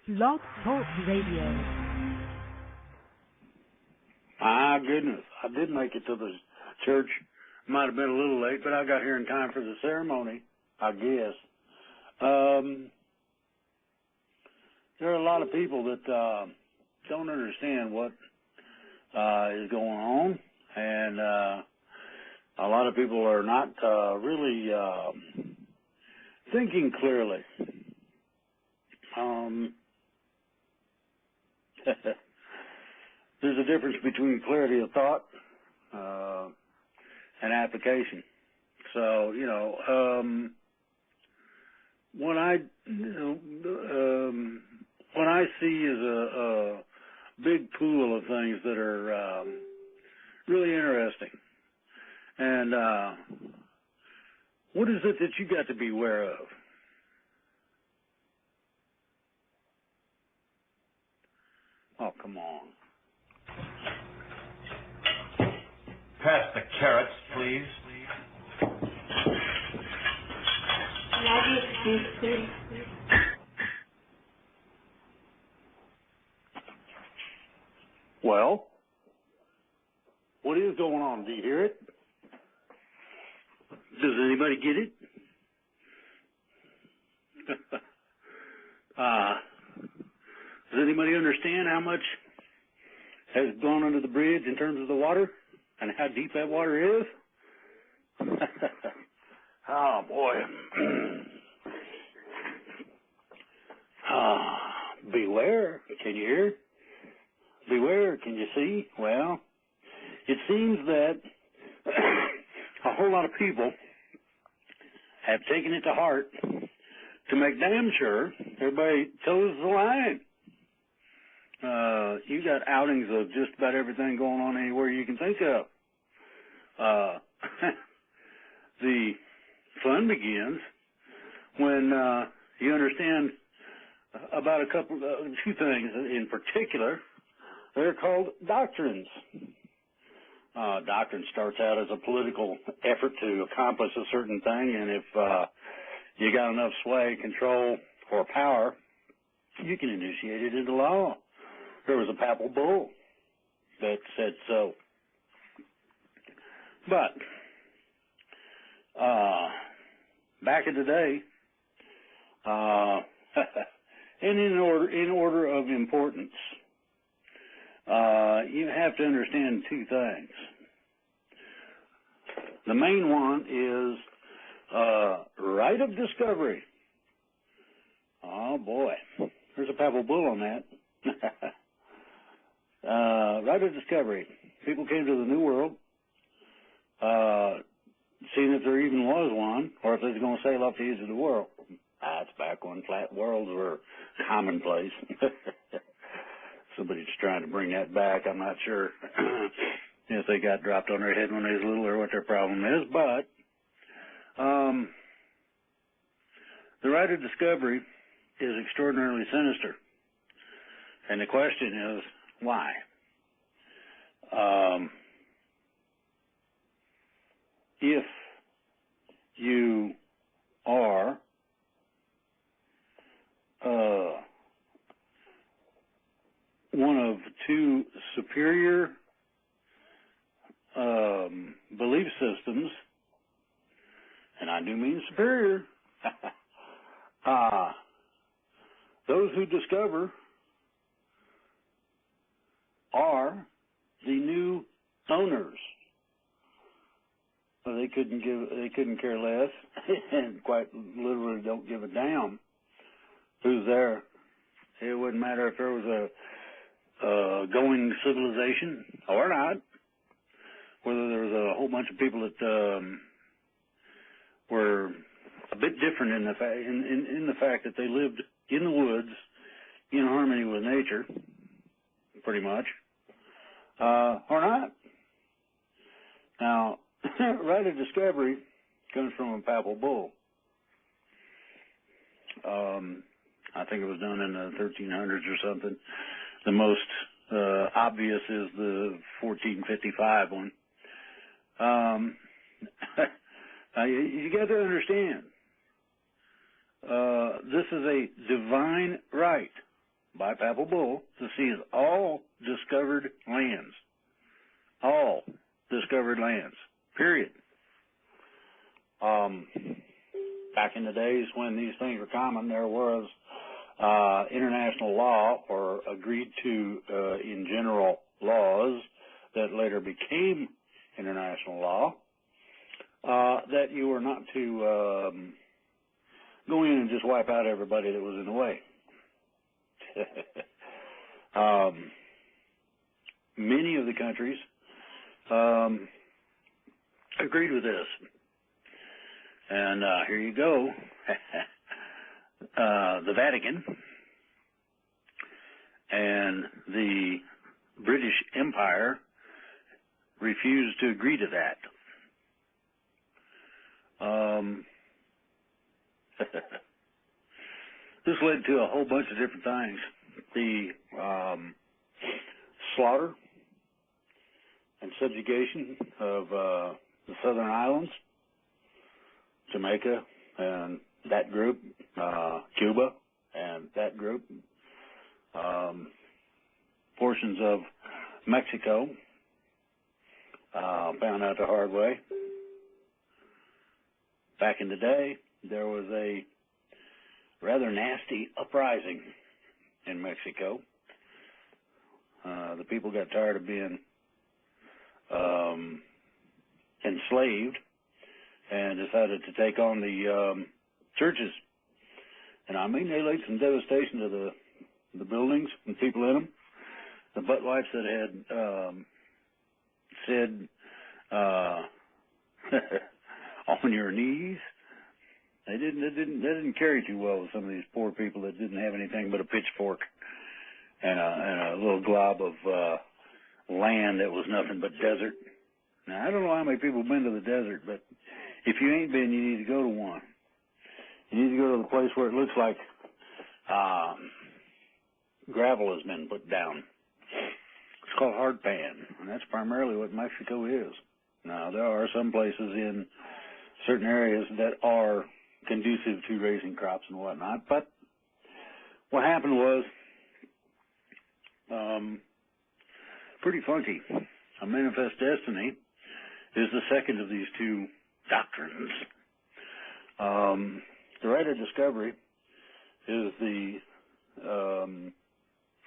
Blog Talk Radio. My goodness, I did make it to the church. Might have been a little late, but I got here in time for the ceremony, I guess. There are a lot of people that don't understand what is going on, and a lot of people are not really thinking clearly. There's a difference between clarity of thought and application. So, what I see is a big pool of things that are really interesting. And what is it that you got to be aware of? Oh, come on. Pass the carrots, please. Well, what is going on? Do you hear it? Does anybody get it? Does anybody understand how much has gone under the bridge in terms of the water and how deep that water is? Oh, boy. Beware. Can you hear? Beware. Can you see? Well, it seems that a whole lot of people have taken it to heart to make damn sure everybody toes the line. You got outings of just about everything going on anywhere you can think of. The fun begins when you understand about a few things in particular. They're called doctrines. Doctrine starts out as a political effort to accomplish a certain thing, and if you got enough sway, control, or power, you can initiate it into law. There was a papal bull that said so. But back in the day, and in order of importance, you have to understand two things. The main one is right of discovery. Oh boy, there's a papal bull on that. Right of discovery. People came to the New World, seeing if there even was one, or if they was going to sail off the edge of the world. That's back when flat worlds were commonplace. Somebody's trying to bring that back. I'm not sure if they got dropped on their head when they was little or what their problem is, but the right of discovery is extraordinarily sinister. And the question is, why? If you are one of two superior belief systems, and I do mean superior, those who discover are the new owners. Well, they couldn't care less, and quite literally don't give a damn who's there. It wouldn't matter if there was a going civilization or not, whether there was a whole bunch of people that were a bit different in the fact that they lived in the woods in harmony with nature, pretty much, or not. Now, right of discovery comes from a papal bull. I think it was done in the 1300s or something. The most obvious is the 1455 one. You got to understand, this is a divine right. by Papal Bull to seize all discovered lands. All discovered lands. Period. Back in the days when these things were common, there was international law, or agreed to in general laws that later became international law, that you were not to go in and just wipe out everybody that was in the way. Many of the countries agreed with this. And here you go. The Vatican and the British Empire refused to agree to that. This led to a whole bunch of different things. The slaughter and subjugation of the southern islands, Jamaica and that group, Cuba and that group, portions of Mexico, found out the hard way. Back in the day, there was a rather nasty uprising in Mexico. The people got tired of being enslaved and decided to take on the churches. And I mean, they laid some devastation to the buildings and people in them. The butt wipes that had said on your knees, they didn't carry too well with some of these poor people that didn't have anything but a pitchfork and a little glob of land that was nothing but desert. Now, I don't know how many people have been to the desert, but if you ain't been, you need to go to one. You need to go to the place where it looks like gravel has been put down. It's called hardpan, and that's primarily what Mexico is. Now, there are some places in certain areas that are conducive to raising crops and whatnot, but what happened was pretty funky. A manifest destiny is the second of these two doctrines. The right of discovery is the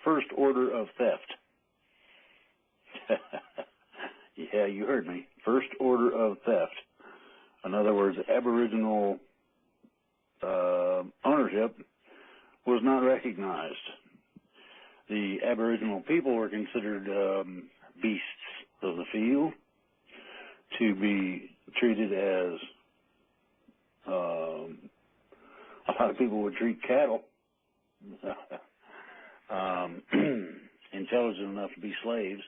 first order of theft. Yeah, you heard me. First order of theft. In other words, Aboriginal ownership was not recognized. The Aboriginal people were considered beasts of the field, to be treated as a lot of people would treat cattle, intelligent enough to be slaves,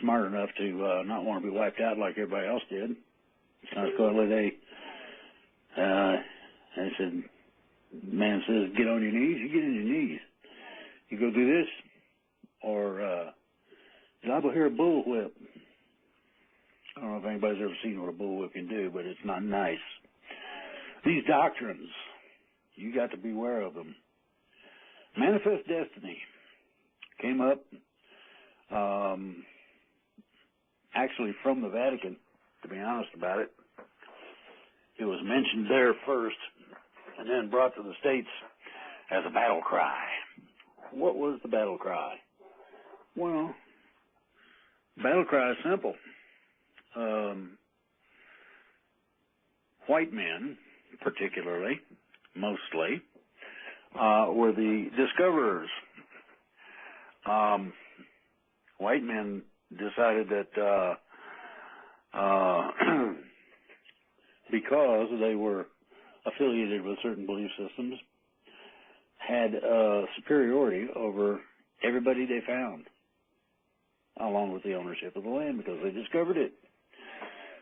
smart enough to not want to be wiped out like everybody else did. Consequently, they said, man says, get on your knees, you get on your knees. You go do this, or you're liable to hear a bullwhip. I don't know if anybody's ever seen what a bullwhip can do, but it's not nice. These doctrines, you got to beware of them. Manifest destiny came up actually from the Vatican, to be honest about it. It was mentioned there first and then brought to the States as a battle cry. What was the battle cry? Well, battle cry is simple. White men, particularly, mostly, were the discoverers. White men decided that because they were affiliated with certain belief systems, had superiority over everybody they found, along with the ownership of the land, because they discovered it.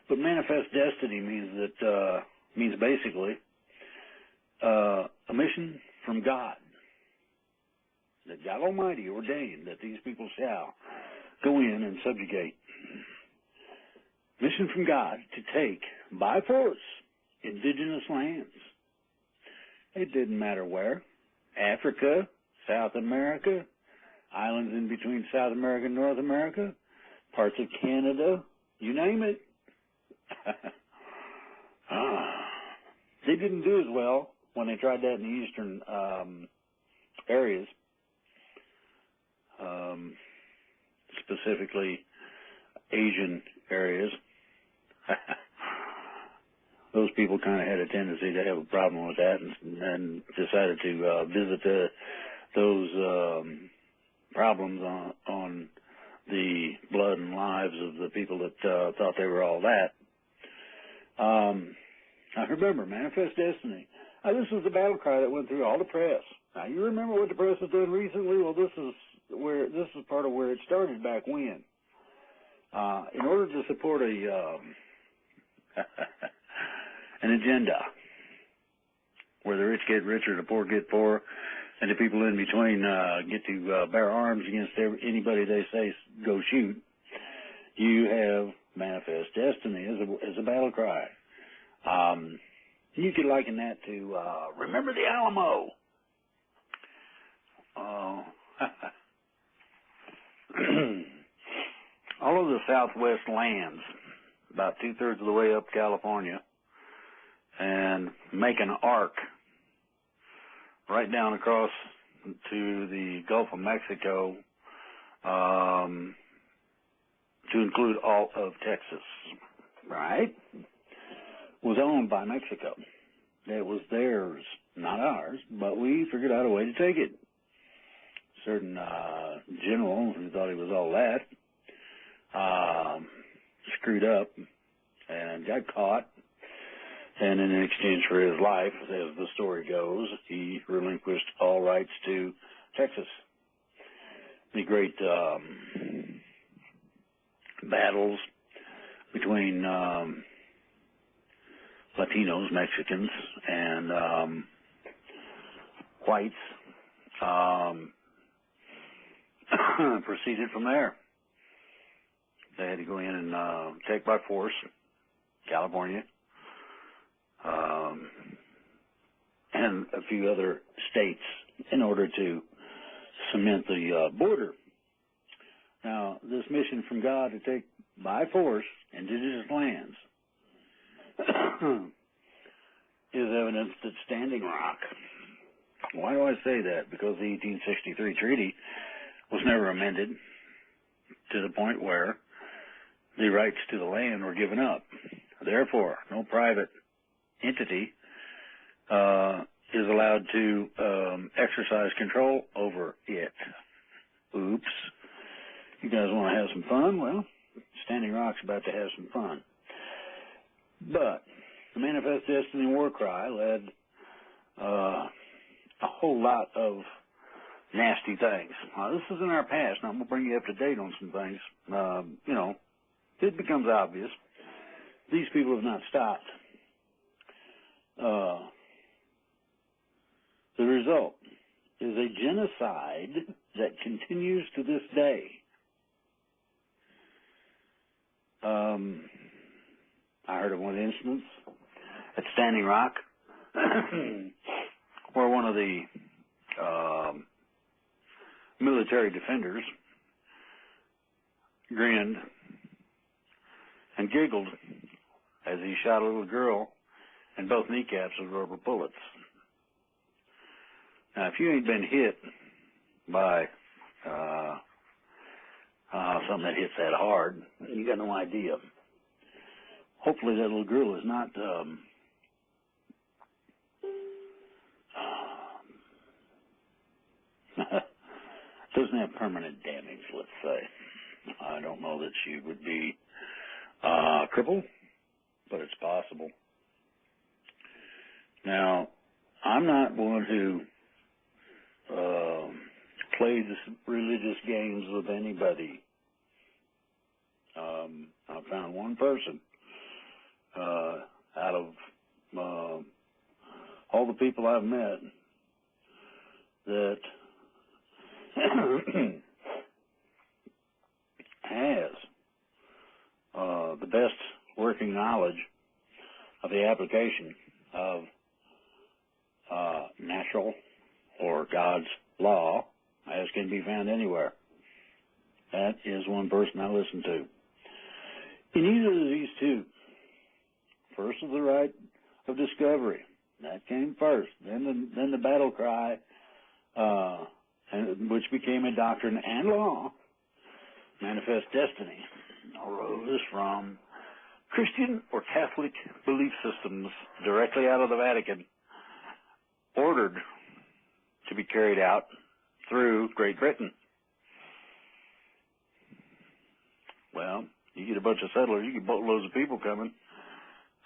But manifest destiny means that means basically a mission from God, that God Almighty ordained that these people shall go in and subjugate. Mission from God to take by force indigenous lands. It didn't matter where. Africa, South America, islands in between South America and North America, parts of Canada, you name it. They didn't do as well when they tried that in the eastern areas, specifically Asian areas. Those people kind of had a tendency to have a problem with that and decided to visit those problems on the blood and lives of the people that thought they were all that. I remember Manifest Destiny. This was the battle cry that went through all the press. Now, you remember what the press has done recently? Well, this is part of where it started back when. In order to support an agenda where the rich get richer, the poor get poorer, and the people in between get to bear arms against anybody they say go shoot, you have Manifest Destiny as a battle cry. You could liken that to remember the Alamo. All of the Southwest lands, about 2/3 of the way up California, and make an arc right down across to the Gulf of Mexico, to include all of Texas, right? Was owned by Mexico. It was theirs, not ours, but we figured out a way to take it. Certain general who thought he was all that screwed up and got caught, and in exchange for his life, as the story goes, he relinquished all rights to Texas. The great battles between Latinos, Mexicans, and whites proceeded from there. They had to go in and take by force California and a few other states in order to cement the border. Now, this mission from God to take by force indigenous lands is evidence that Standing Rock. Why do I say that? Because the 1863 treaty was never amended to the point where the rights to the land were given up. Therefore, no private entity is allowed to exercise control over it. Oops. You guys want to have some fun? Well, Standing Rock's about to have some fun. But the Manifest Destiny war cry led a whole lot of nasty things. This is in our past. Now I'm going to bring you up to date on some things. It becomes obvious. These people have not stopped. The result is a genocide that continues to this day. I heard of one instance at Standing Rock where one of the military defenders grinned and giggled as he shot a little girl in both kneecaps with rubber bullets. Now, if you ain't been hit by something that hits that hard, you got no idea. Hopefully that little girl is not doesn't have permanent damage, let's say. I don't know that she would be crippled, but it's possible. Now, I'm not one who plays religious games with anybody. I found one person out of all the people I've met that has the best working knowledge of the application of natural or God's law, as can be found anywhere. That is one person I listen to. In either of these two, first is the right of discovery. That came first. Then the battle cry, which became a doctrine and law, manifest destiny, arose from Christian or Catholic belief systems directly out of the Vatican, ordered to be carried out through Great Britain. Well, you get a bunch of settlers, you get boatloads of people coming.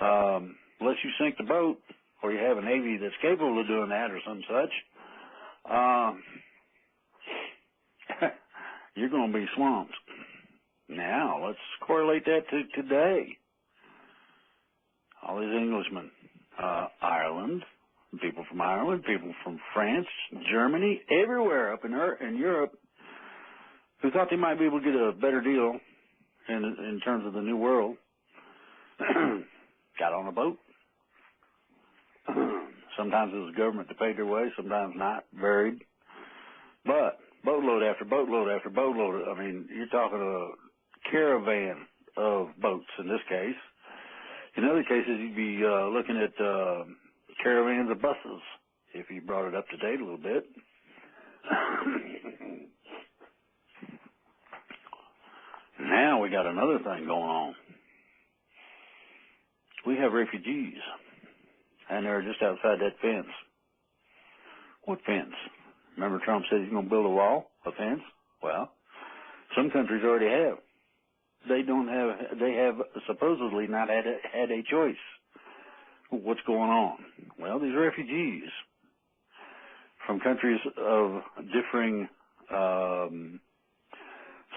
Unless you sink the boat, or you have a navy that's capable of doing that or some such, you're going to be swamped. Now, let's correlate that to today. All these Englishmen, Ireland, people from Ireland, people from France, Germany, everywhere up in Europe, who thought they might be able to get a better deal in terms of the New World, got on a boat. Sometimes it was the government that paid their way, sometimes not, varied. But boatload after boatload after boatload, I mean, you're talking a caravan of boats in this case. In other cases, you'd be looking at caravans of buses, if you brought it up to date a little bit. Now we got another thing going on. We have refugees, and they're just outside that fence. What fence? Remember Trump said he's going to build a wall, a fence? Well, some countries already have. They have supposedly not had a choice. What's going on? Well, these refugees from countries of differing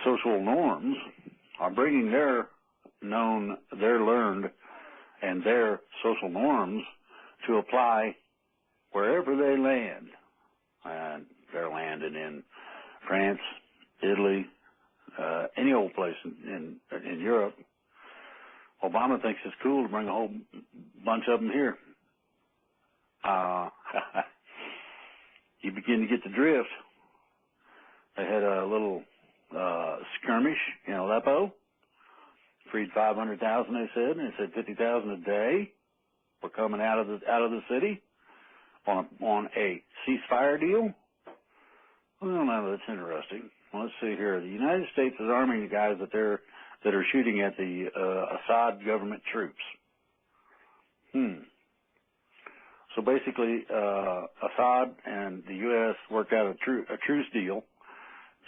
social norms are bringing their learned, and their social norms to apply wherever they land. And they're landing in France, Italy, any old place in Europe. Obama thinks it's cool to bring a whole bunch of them here. You begin to get the drift. They had a little skirmish in Aleppo. Freed 500,000, they said, and they said 50,000 a day were coming out of the city on a ceasefire deal. Well, now that's interesting. Well, let's see here. The United States is arming the guys that are shooting at the Assad government troops. So basically, Assad and the U.S. worked out a truce deal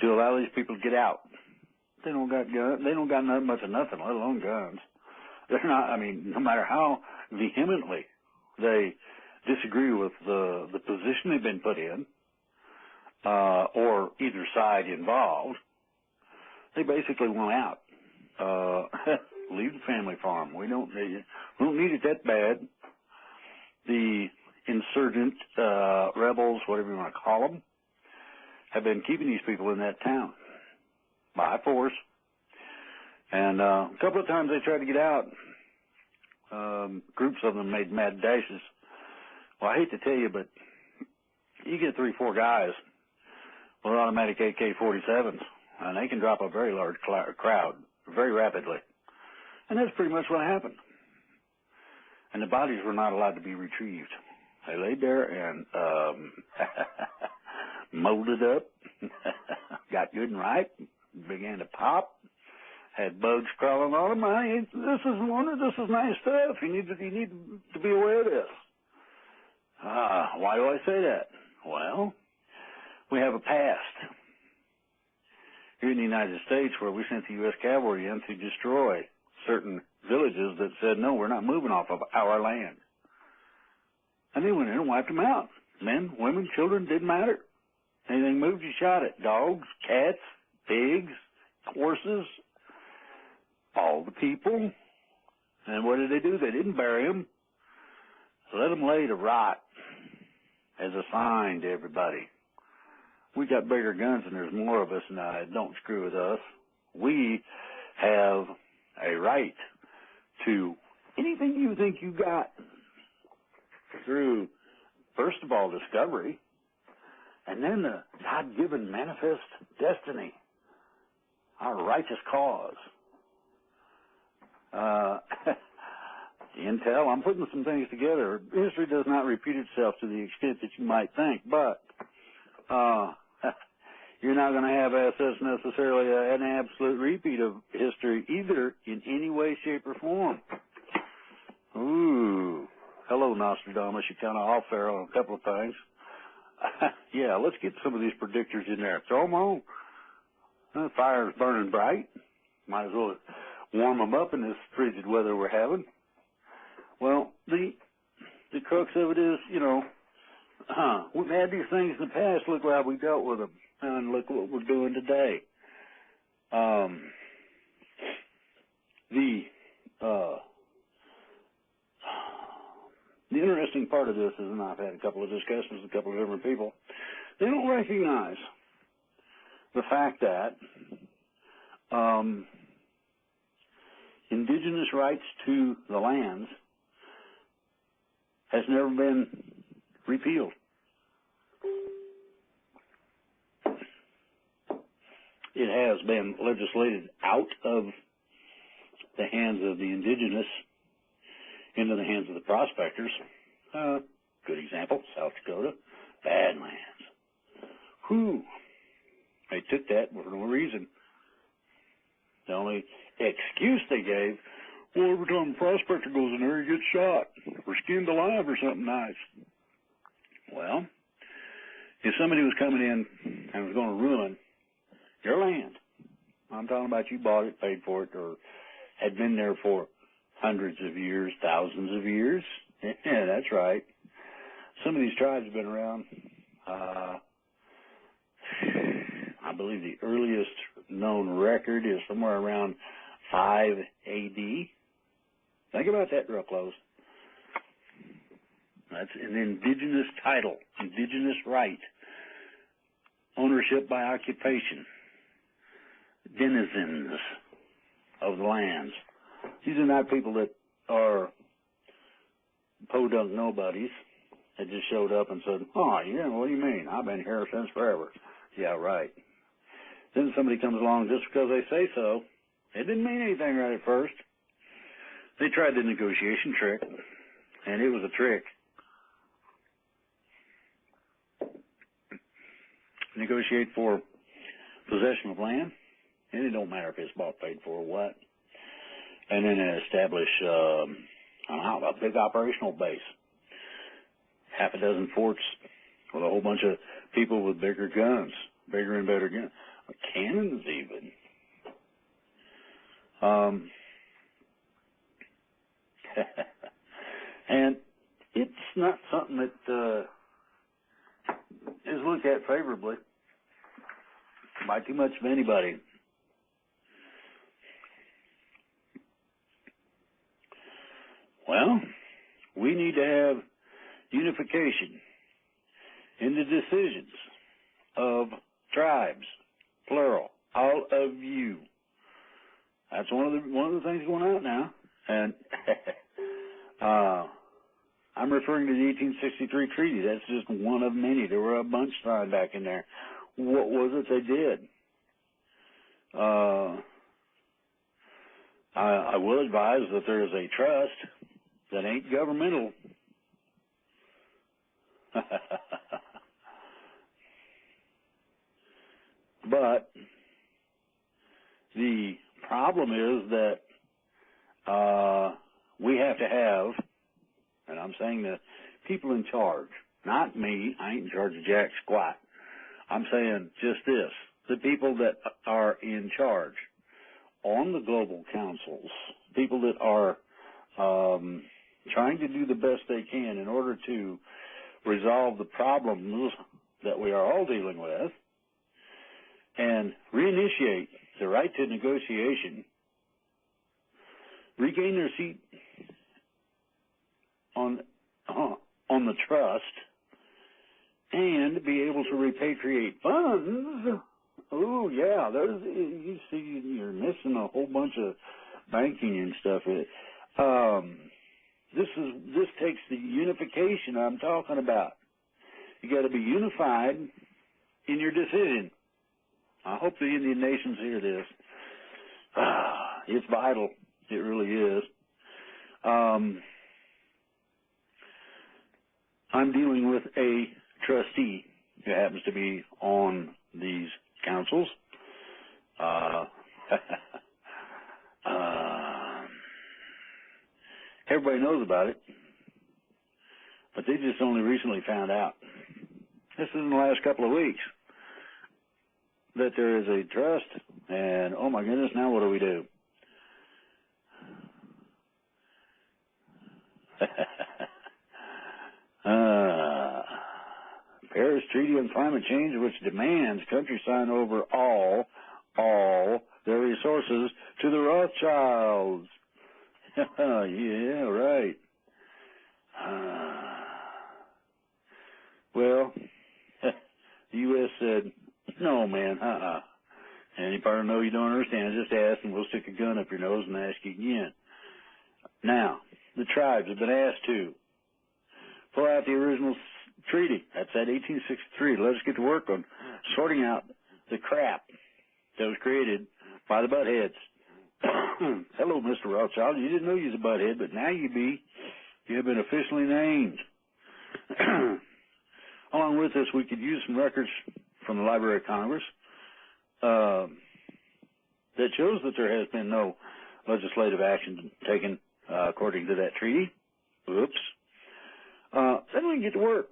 to allow these people to get out. They don't got guns. They don't got much of nothing, let alone guns. They're not. I mean, no matter how vehemently they disagree with the position they've been put in, or either side involved, they basically want out. Leave the family farm. We don't need it that bad. The insurgent rebels, whatever you want to call them, have been keeping these people in that town by force. And a couple of times they tried to get out. Groups of them made mad dashes. Well, I hate to tell you, but you get 3-4 guys with automatic AK-47s, and they can drop a very large crowd very rapidly. And that's pretty much what happened. And the bodies were not allowed to be retrieved. They laid there and molded up, got good and right, began to pop, had bugs crawling on them. This is nice stuff. You need to be aware of this. Why do I say that? Well, we have a past here in the United States where we sent the U.S. cavalry in to destroy certain villages that said, no, we're not moving off of our land. And they went in and wiped them out. Men, women, children, didn't matter. Anything moved, you shot it. Dogs, cats, pigs, horses, all the people. And what did they do? They didn't bury them. Let them lay to rot as a sign to everybody. We got bigger guns and there's more of us now. Don't screw with us. We have a right to anything you think you got through, first of all, discovery, And then the God-given manifest destiny, our righteous cause. Intel, I'm putting some things together. History does not repeat itself to the extent that you might think, but you're not going to have SS necessarily an absolute repeat of history either in any way, shape, or form. Ooh. Hello, Nostradamus. You're kind of off there on a couple of things. Yeah, let's get some of these predictors in there. Throw them on. The fire's burning bright. Might as well warm them up in this frigid weather we're having. Well, the crux of it is, you know, we've had these things in the past. Look how we dealt with them, and look what we're doing today. The interesting part of this is, and I've had a couple of discussions with a couple of different people, they don't recognize the fact that indigenous rights to the lands has never been repealed. It has been legislated out of the hands of the indigenous into the hands of the prospectors. Good example, South Dakota, Badlands. Whew. They took that for no reason. The only excuse they gave, well, every time a prospector goes in there, he gets shot or skinned alive or something nice. Well, if somebody was coming in and was going to ruin your land, I'm talking about you bought it, paid for it, or had been there for hundreds of years, thousands of years. Yeah, that's right. Some of these tribes have been around. I believe the earliest known record is somewhere around 5 A.D. Think about that real close. That's an indigenous title, indigenous right, ownership by occupation, denizens of the lands. These are not people that are podunk nobodies that just showed up and said, oh, yeah, what do you mean? I've been here since forever. Yeah, right. Then somebody comes along just because they say so. It didn't mean anything right at first. They tried the negotiation trick, and it was a trick. Negotiate for possession of land, and it don't matter if it's bought, paid for, or what. And then establish a big operational base. Half a dozen forts with a whole bunch of people with bigger guns, bigger and better guns, cannons even. And it's not something that is looked at favorably by too much of anybody. Well, we need to have unification in the decisions of tribes, plural, all of you. That's one of the things going out now, and I'm referring to the 1863 treaty. That's just one of many. There were a bunch signed back in there. What was it they did? I will advise that there is a trust that ain't governmental. But the problem is that we have to have, and I'm saying the people in charge, not me, I ain't in charge of jack squat. I'm saying just this, the people that are in charge on the global councils, people that are trying to do the best they can in order to resolve the problems that we are all dealing with and reinitiate the right to negotiation, regain their seat on the trust, and be able to repatriate funds. Oh yeah, you see, you're missing a whole bunch of banking and stuff. This takes the unification I'm talking about. You got to be unified in your decision. I hope the Indian nations hear this. It's vital. It really is. I'm dealing with a trustee who happens to be on these councils. Everybody knows about it, but they just only recently found out. This is in the last couple of weeks that there is a trust, and oh my goodness, now what do we do? Paris Treaty on Climate Change, which demands countries sign over all their resources to the Rothschilds. Yeah, right. Well, the U.S. said, no, man, And you probably know you don't understand, just ask and we'll stick a gun up your nose and ask you again. Now, the tribes have been asked to pull out the original treaty. That's at 1863. Let us get to work on sorting out the crap that was created by the buttheads. Hello, Mr. Rothschild. You didn't know you was a butthead, but now you have been officially named. Along with this, we could use some records from the Library of Congress that shows that there has been no legislative action taken according to that treaty. Oops. Then we can get to work.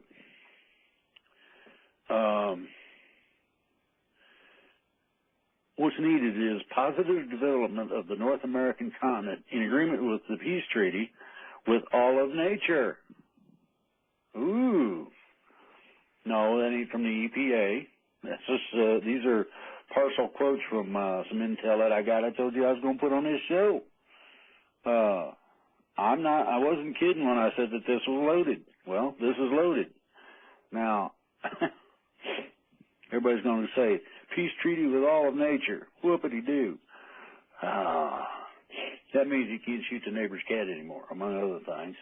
What's needed is positive development of the North American continent in agreement with the peace treaty with all of nature. Ooh. No, that ain't from the EPA. That's just, these are partial quotes from some intel that I got. I told you I was going to put on this show. I wasn't kidding when I said that this was loaded. Well, this is loaded. Now, everybody's going to say, peace treaty with all of nature. Whoopity-doo. That means you can't shoot the neighbor's cat anymore, among other things.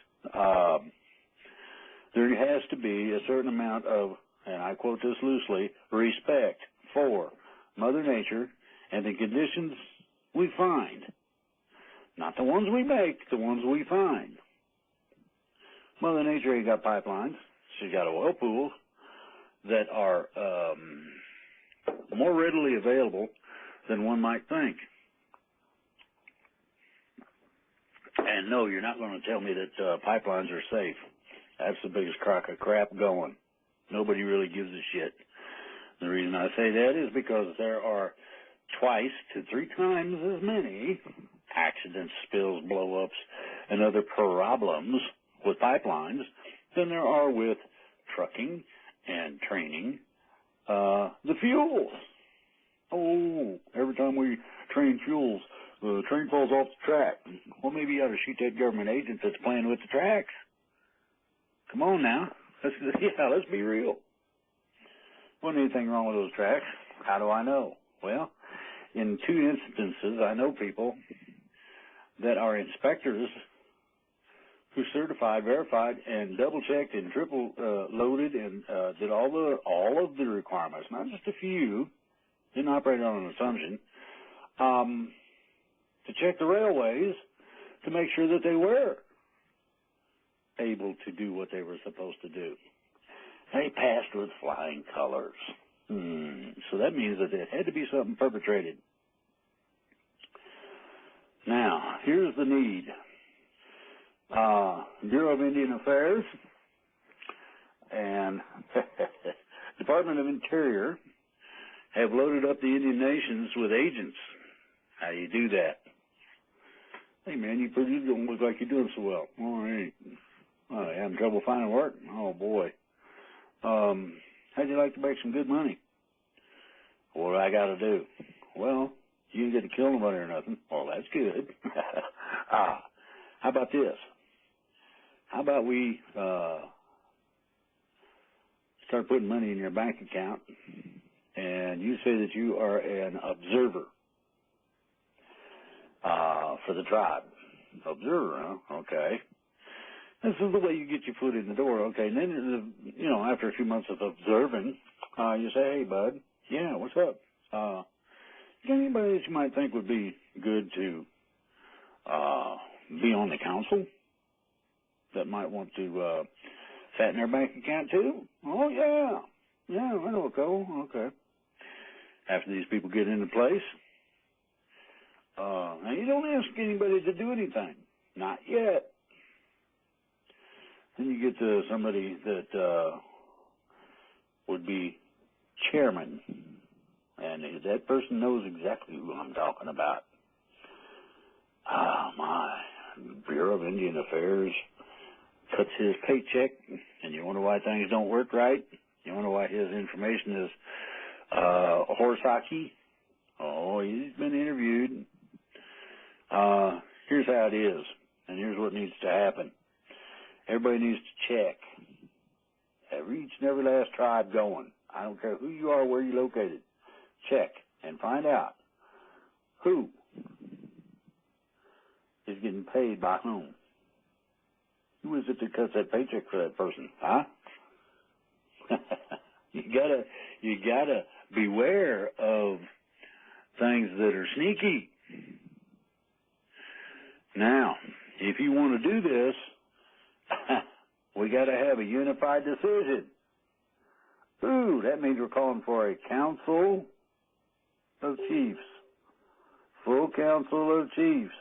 There has to be a certain amount of, and I quote this loosely, respect for Mother Nature and the conditions we find. Not the ones we make, the ones we find. Mother Nature ain't got pipelines. She's got oil pools that are more readily available than one might think. And no, you're not going to tell me that pipelines are safe. That's the biggest crock of crap going. Nobody really gives a shit. The reason I say that is because there are twice to 3 times as many accidents, spills, blow-ups, and other problems with pipelines than there are with trucking and training the fuels. Oh, every time we train fuels, the train falls off the track. Well, maybe you ought to shoot that government agent that's playing with the tracks. Come on now. Let's be real. Wasn't anything wrong with those tracks. How do I know? Well, in 2 instances, I know people that are inspectors who certified, verified, and double-checked and triple-loaded and did all of the requirements, not just a few, didn't operate on an assumption, to check the railways to make sure that they were able to do what they were supposed to do. They passed with flying colors. So that means that it had to be something perpetrated. Now, here's the need. Bureau of Indian Affairs and Department of Interior have loaded up the Indian nations with agents. How do you do that? Hey, man, you don't look like you're doing so well. All right. Oh, you having trouble finding work? Oh, boy. How'd you like to make some good money? What do I got to do? Well, you didn't get to kill nobody or nothing. Well, that's good. How about this? How about we start putting money in your bank account, and you say that you are an observer for the tribe. Observer, huh? Okay. This is the way you get your foot in the door, okay? And then, after a few months of observing, by, you say, hey, bud, yeah, what's up? You got anybody that you might think would be good to be on the council that might want to fatten their bank account too? Oh, yeah. Yeah, I know a couple. Okay. After these people get into place, now you don't ask anybody to do anything. Not yet. Then you get to somebody that would be chairman, and that person knows exactly who I'm talking about. My Bureau of Indian Affairs cuts his paycheck, and you wonder why things don't work right? You wonder why his information is horse hockey? Oh, he's been interviewed. Here's how it is, and here's what needs to happen. Everybody needs to check. Each and every last tribe going. I don't care who you are, where you're located. Check and find out who is getting paid by whom. Who is it that cuts that paycheck for that person, huh? You gotta beware of things that are sneaky. Now, if you want to do this, we got to have a unified decision. Ooh, that means we're calling for a council of chiefs. Full council of chiefs.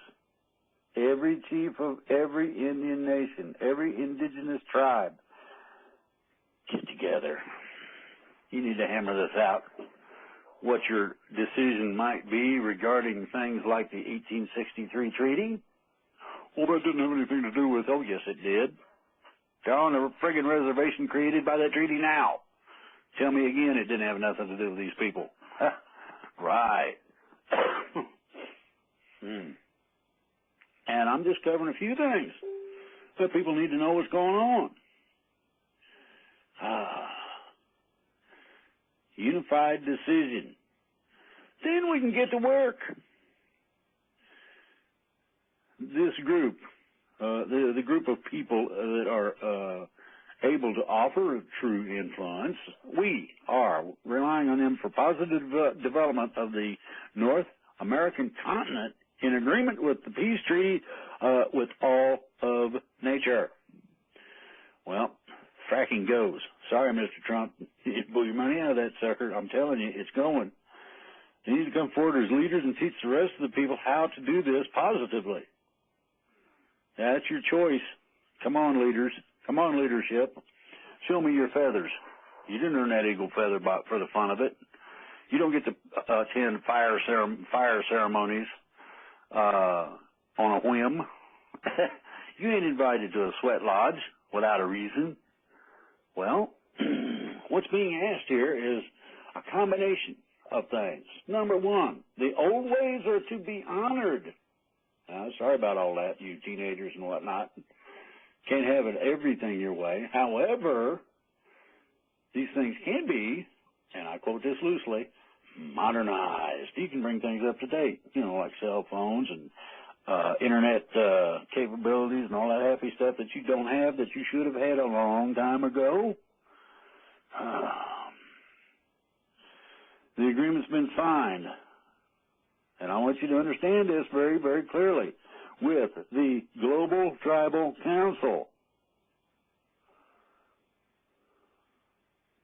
Every chief of every Indian nation, every indigenous tribe, get together. You need to hammer this out. What your decision might be regarding things like the 1863 treaty. Well, that didn't have anything to do with, oh, yes, it did. They're on a friggin' reservation created by that treaty now. Tell me again it didn't have nothing to do with these people. Right. And I'm just covering a few things. But people need to know what's going on. Unified decision. Then we can get to work. This group, the group of people that are able to offer true influence, we are relying on them for positive development of the North American continent in agreement with the peace treaty with all of nature. Well, fracking goes. Sorry, Mr. Trump. You blew your money out of that sucker. I'm telling you, it's going. You need to come forward as leaders and teach the rest of the people how to do this positively. That's your choice. Come on, leaders. Come on, leadership. Show me your feathers. You didn't earn that eagle feather for the fun of it. You don't get to attend fire ceremonies on a whim. You ain't invited to a sweat lodge without a reason. Well, what's being asked here is a combination of things. Number one, the old ways are to be honored. Sorry about all that, you teenagers and whatnot. Can't have it everything your way. However, these things can be, and I quote this loosely, modernized. You can bring things up to date, like cell phones and internet capabilities and all that happy stuff that you don't have that you should have had a long time ago. The agreement's been signed, and I want you to understand this very, very clearly, with the Global Tribal Council.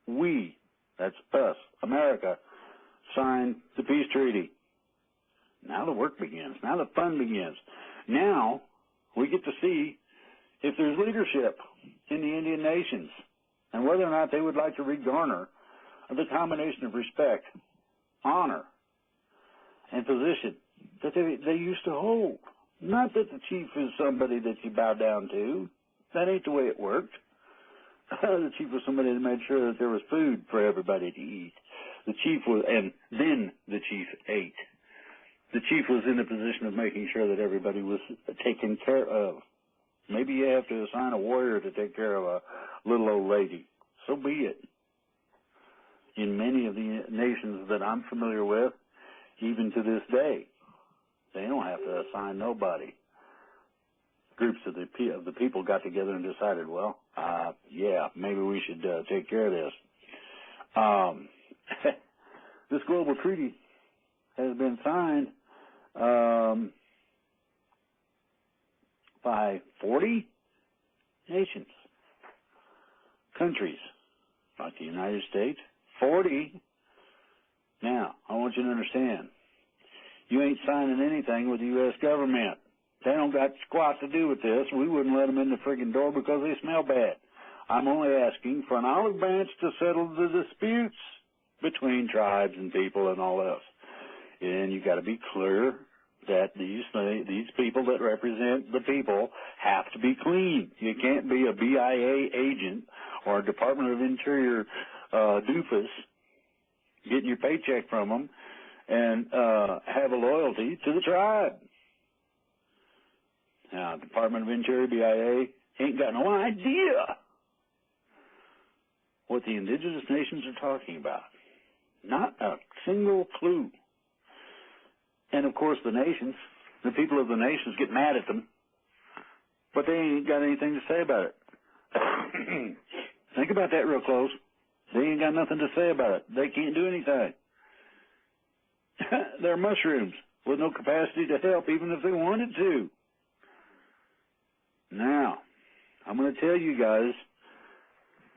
We, that's us, America, signed the peace treaty. Now the work begins. Now the fun begins. Now we get to see if there's leadership in the Indian nations and whether or not they would like to regarner the combination of respect, honor, and position that they used to hold. Not that the chief is somebody that you bow down to. That ain't the way it worked. The chief was somebody that made sure that there was food for everybody to eat. The chief was, and then the chief ate. The chief was in a position of making sure that everybody was taken care of. Maybe you have to assign a warrior to take care of a little old lady. So be it. In many of the nations that I'm familiar with, even to this day, they don't have to assign nobody. Groups of the people got together and decided, well, yeah, maybe we should take care of this. this global treaty has been signed by 40 nations, countries, like the United States, 40. Now, I want you to understand, you ain't signing anything with the U.S. government. They don't got squat to do with this. We wouldn't let them in the friggin' door because they smell bad. I'm only asking for an olive branch to settle the disputes between tribes and people and all else. And you got to be clear that these people that represent the people have to be clean. You can't be a BIA agent or a Department of Interior doofus getting your paycheck from them and have a loyalty to the tribe. Now, Department of Interior, BIA, ain't got no idea what the indigenous nations are talking about. Not a single clue. And, of course, the nations, the people of the nations get mad at them, but they ain't got anything to say about it. Think about that real close. They ain't got nothing to say about it. They can't do anything. They're mushrooms with no capacity to help, even if they wanted to. Now, I'm going to tell you guys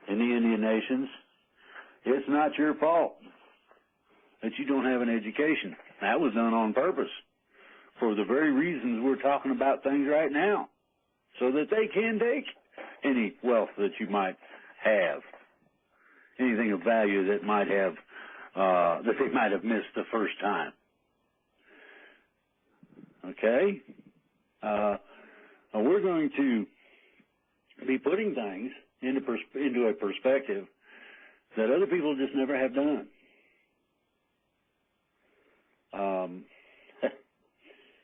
in the Indian nations, it's not your fault that you don't have an education. That was done on purpose for the very reasons we're talking about things right now, so that they can take any wealth that you might have, anything of value that might have that they might have missed the first time. Okay? We're going to be putting things into a perspective that other people just never have done.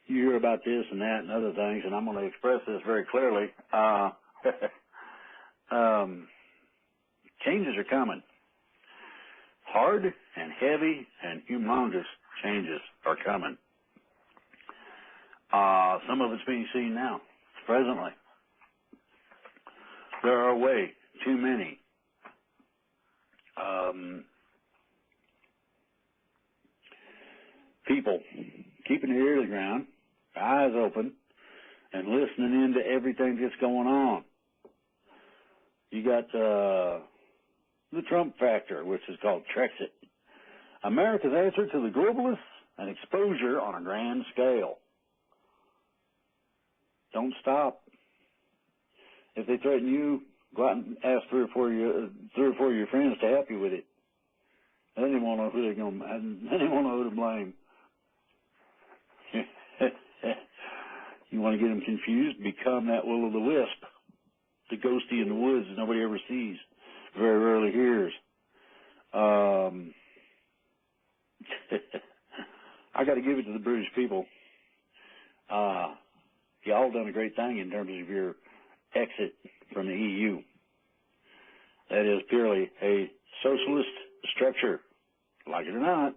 You hear about this and that and other things, and I'm going to express this very clearly. Changes are coming. Hard and heavy and humongous changes are coming. Some of it's being seen now, presently. There are way too many people keeping their ear to the ground, eyes open, and listening into everything that's going on. You got the Trump factor, which is called Trexit. America's answer to the globalists and exposure on a grand scale. Don't stop. If they threaten you, go out and ask three or four of your friends to help you with it. Then they won't know who they're going. Then they won't know who to blame. You want to get them confused? Become that will-o'-the-wisp, the ghosty in the woods that nobody ever sees, very rarely hears. I got to give it to the British people. Y'all done a great thing in terms of your exit from the EU. That is purely a socialist structure, like it or not.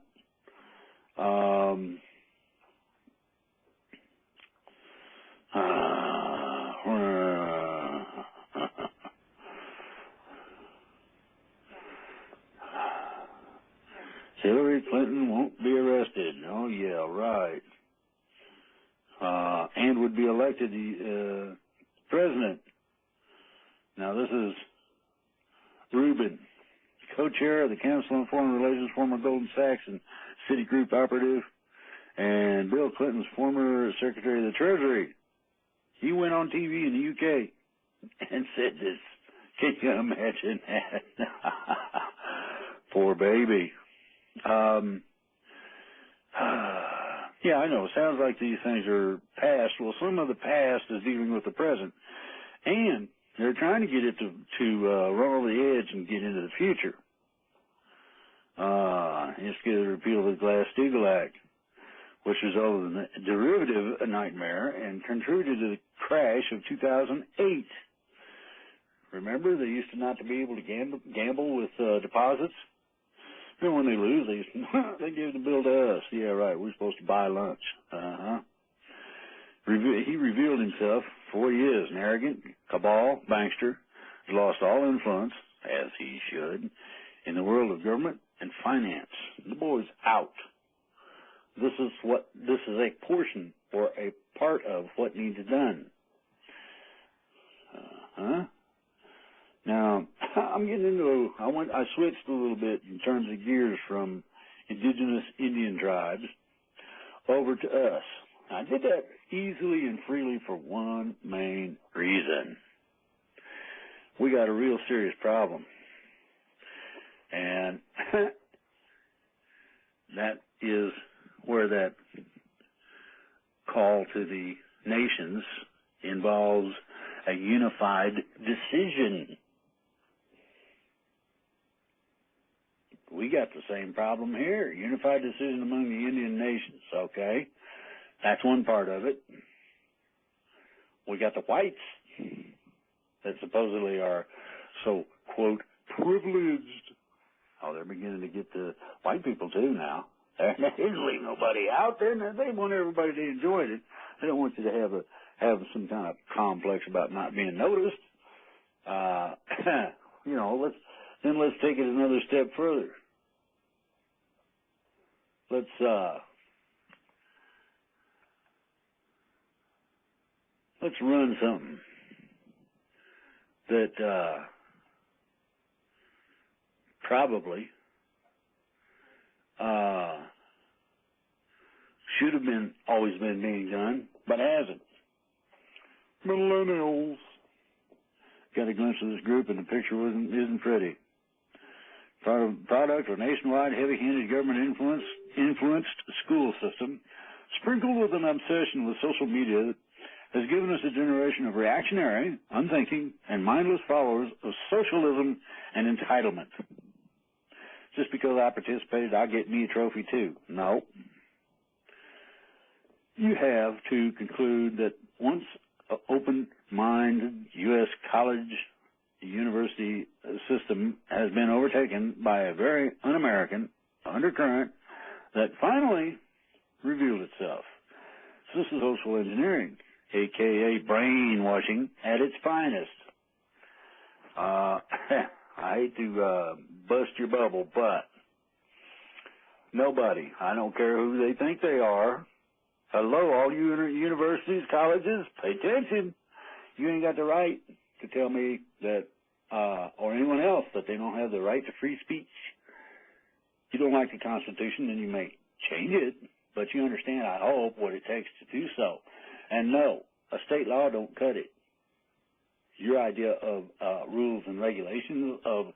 Hillary Clinton won't be arrested. Oh, yeah, right. And would be elected president. Now, this is Rubin, co-chair of the Council on Foreign Relations, former Goldman Sachs and Citigroup operative, and Bill Clinton's former Secretary of the Treasury. He went on TV in the UK and said this. Can you imagine that? Poor baby. Yeah, I know. It sounds like these things are past. Well, some of the past is dealing with the present. And they're trying to get it to run over the edge and get into the future. It's going to repeal the Glass-Steagall Act, which resulted in a derivative nightmare and contributed to the crash of 2008. Remember, they used to not to be able to gamble with deposits? Then when they lose, they give the bill to us. Yeah, right, we're supposed to buy lunch. He revealed himself for what he is, an arrogant, cabal, bankster. He lost all influence, as he should, in the world of government and finance. The boy's out. This is a portion or a part of what needs done. Now, I'm getting into, I switched a little bit in terms of gears from indigenous Indian tribes over to us. I did that easily and freely for one main reason. We got a real serious problem. And that is where that call to the nations involves a unified decision. We got the same problem here. Unified decision among the Indian nations, okay? That's one part of it. We got the whites that supposedly are so, quote, privileged. Oh, they're beginning to get the white people too now. They didn't leave nobody out there. They want everybody to enjoy it. They don't want you to have some kind of complex about not being noticed. Let's take it another step further. Let's run something that probably should have always been being done, but hasn't. Millennials. Got a glimpse of this group, and the picture isn't pretty. Product of a nationwide, heavy-handed, government-influenced school system, sprinkled with an obsession with social media, has given us a generation of reactionary, unthinking, and mindless followers of socialism and entitlement. Just because I participated, I'll get me a trophy too. No. You have to conclude that once an open-minded U.S. college university system has been overtaken by a very un-American undercurrent that finally revealed itself. So this is social engineering, a.k.a. brainwashing at its finest. I hate to bust your bubble, but nobody, I don't care who they think they are. Hello, all you universities, colleges, pay attention. You ain't got the right to tell me that, or anyone else, that they don't have the right to free speech. You don't like the Constitution, then you may change it, but you understand, I hope, what it takes to do so. And no, a state law don't cut it. Your idea of rules and regulations of,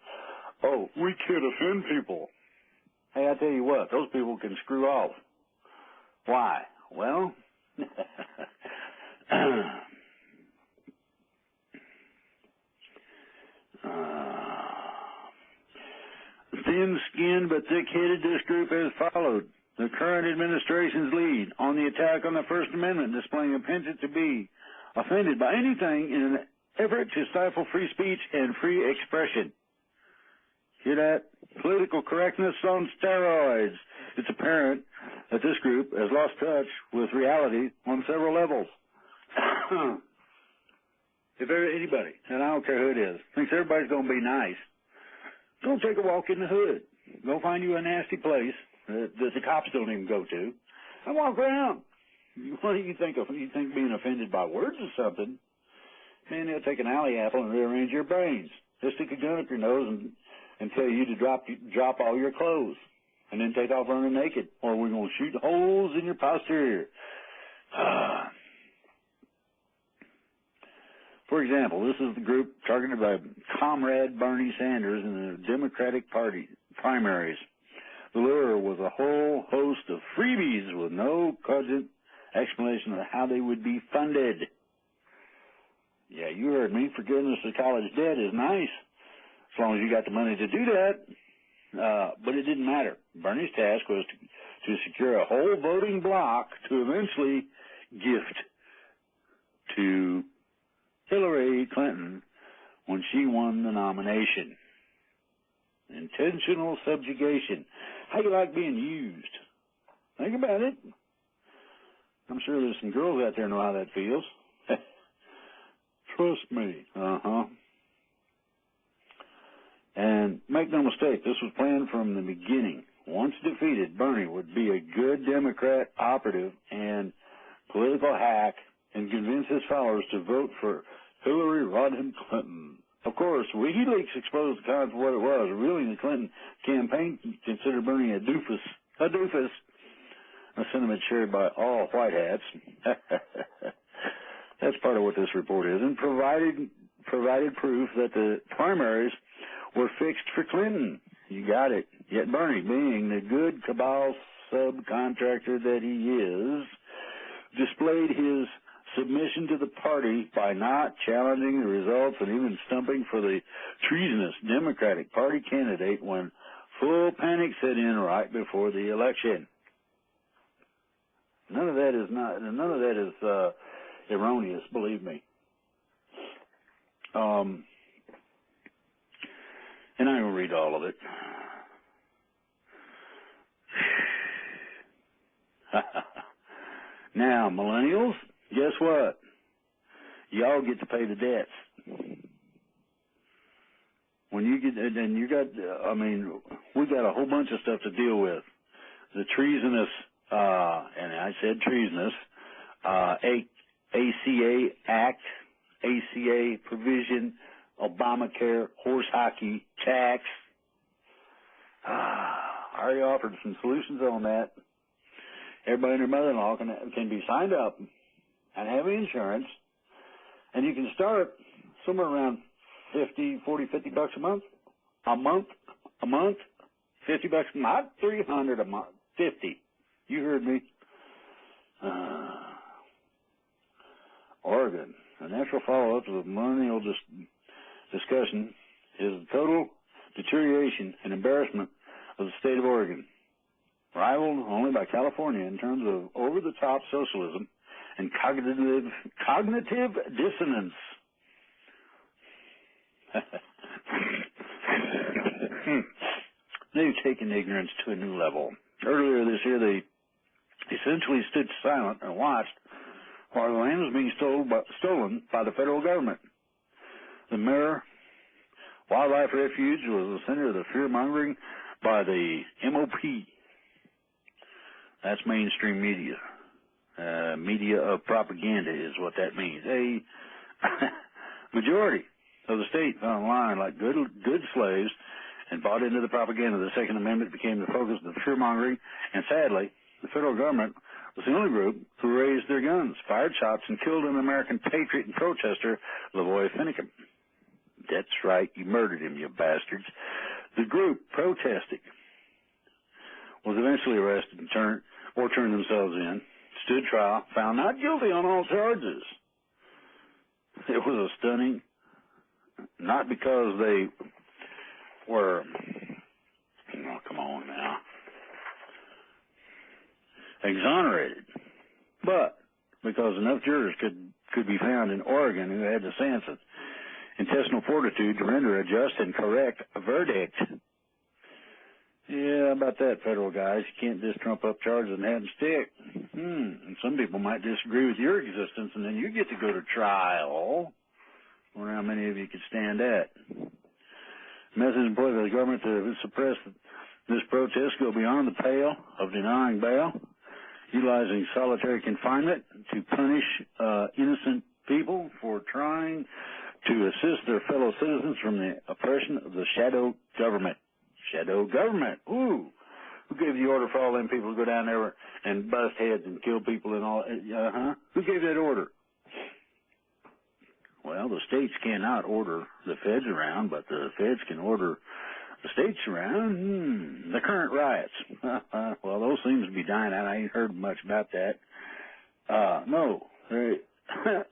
we can't offend people. Hey, I tell you what, those people can screw off. Why? Well, thin-skinned but thick-headed, this group has followed the current administration's lead on the attack on the First Amendment, displaying a penchant to be offended by anything in an effort to stifle free speech and free expression. Hear that? Political correctness on steroids. It's apparent that this group has lost touch with reality on several levels. If anybody, and I don't care who it is, thinks everybody's going to be nice, go take a walk in the hood. Go find you a nasty place that the cops don't even go to, and walk around. What do you think of? You think being offended by words or something? Man, they'll take an alley apple and rearrange your brains. They'll stick a gun up your nose and tell you to drop all your clothes and then take off running naked, or we're going to shoot holes in your posterior. For example, this is the group targeted by Comrade Bernie Sanders in the Democratic Party primaries. The lure was a whole host of freebies with no cogent explanation of how they would be funded. Yeah, you heard me. Forgiveness of college debt is nice, as long as you got the money to do that. But it didn't matter. Bernie's task was to secure a whole voting bloc to eventually gift to Hillary Clinton when she won the nomination. Intentional subjugation. How you like being used? Think about it. I'm sure there's some girls out there know how that feels. Trust me. And make no mistake, this was planned from the beginning. once defeated, Bernie would be a good Democrat operative and political hack and convince his followers to vote for Hillary Rodham Clinton. Of course, WikiLeaks exposed the cons for what it was. Really, the Clinton campaign considered Bernie a doofus, a sentiment shared by all white hats. That's part of what this report is, and provided proof that the primaries were fixed for Clinton. You got it. Yet Bernie, being the good cabal subcontractor that he is, displayed his submission to the party by not challenging the results and even stumping for the treasonous Democratic Party candidate when full panic set in right before the election. None of that is erroneous, believe me. And I will read all of it. Now, millennials, guess what? Y'all get to pay the debts. When you get, and you got, we got a whole bunch of stuff to deal with. The treasonous, and I said treasonous, ACA Act, ACA provision, Obamacare, horse hockey, tax. I already offered some solutions on that. Everybody and their mother-in-law can be signed up and have insurance, and you can start somewhere around $50 bucks a month, $50 bucks, not $300 a month, 50. You heard me. Oregon. A natural follow-up to the millennial discussion is the total deterioration and embarrassment of the state of Oregon, rivaled only by California in terms of over-the-top socialism and cognitive dissonance. They've taken ignorance to a new level. Earlier this year, they essentially stood silent and watched while the land was being stolen by the federal government. The Mirror Wildlife Refuge was the center of the fear-mongering by the MOP. That's mainstream media. Media of propaganda is what that means. A majority of the state fell in line like good slaves and bought into the propaganda. The Second Amendment became the focus of the fear-mongering, and sadly, the federal government was the only group who raised their guns, fired shots, and killed an American patriot and protester, Lavoy Finicum. That's right, you murdered him, you bastards. The group protesting was eventually arrested and turned themselves in, stood trial, found not guilty on all charges. It was a stunning, not because they were, oh, come on now, exonerated, but because enough jurors could be found in Oregon who had the sense and intestinal fortitude to render a just and correct verdict. Yeah, about that, federal guys. You can't just trump up charges and have them stick. And some people might disagree with your existence, and then you get to go to trial. I wonder how many of you could stand that. Methods employed by the government to suppress this protest go beyond the pale of denying bail, utilizing solitary confinement to punish innocent people for trying to assist their fellow citizens from the oppression of the shadow government. Shadow government. Ooh. Who gave the order for all them people to go down there and bust heads and kill people and all? Who gave that order? Well, the states cannot order the feds around, but the feds can order the states around. The current riots. Well, those seem to be dying out. I ain't heard much about that. No,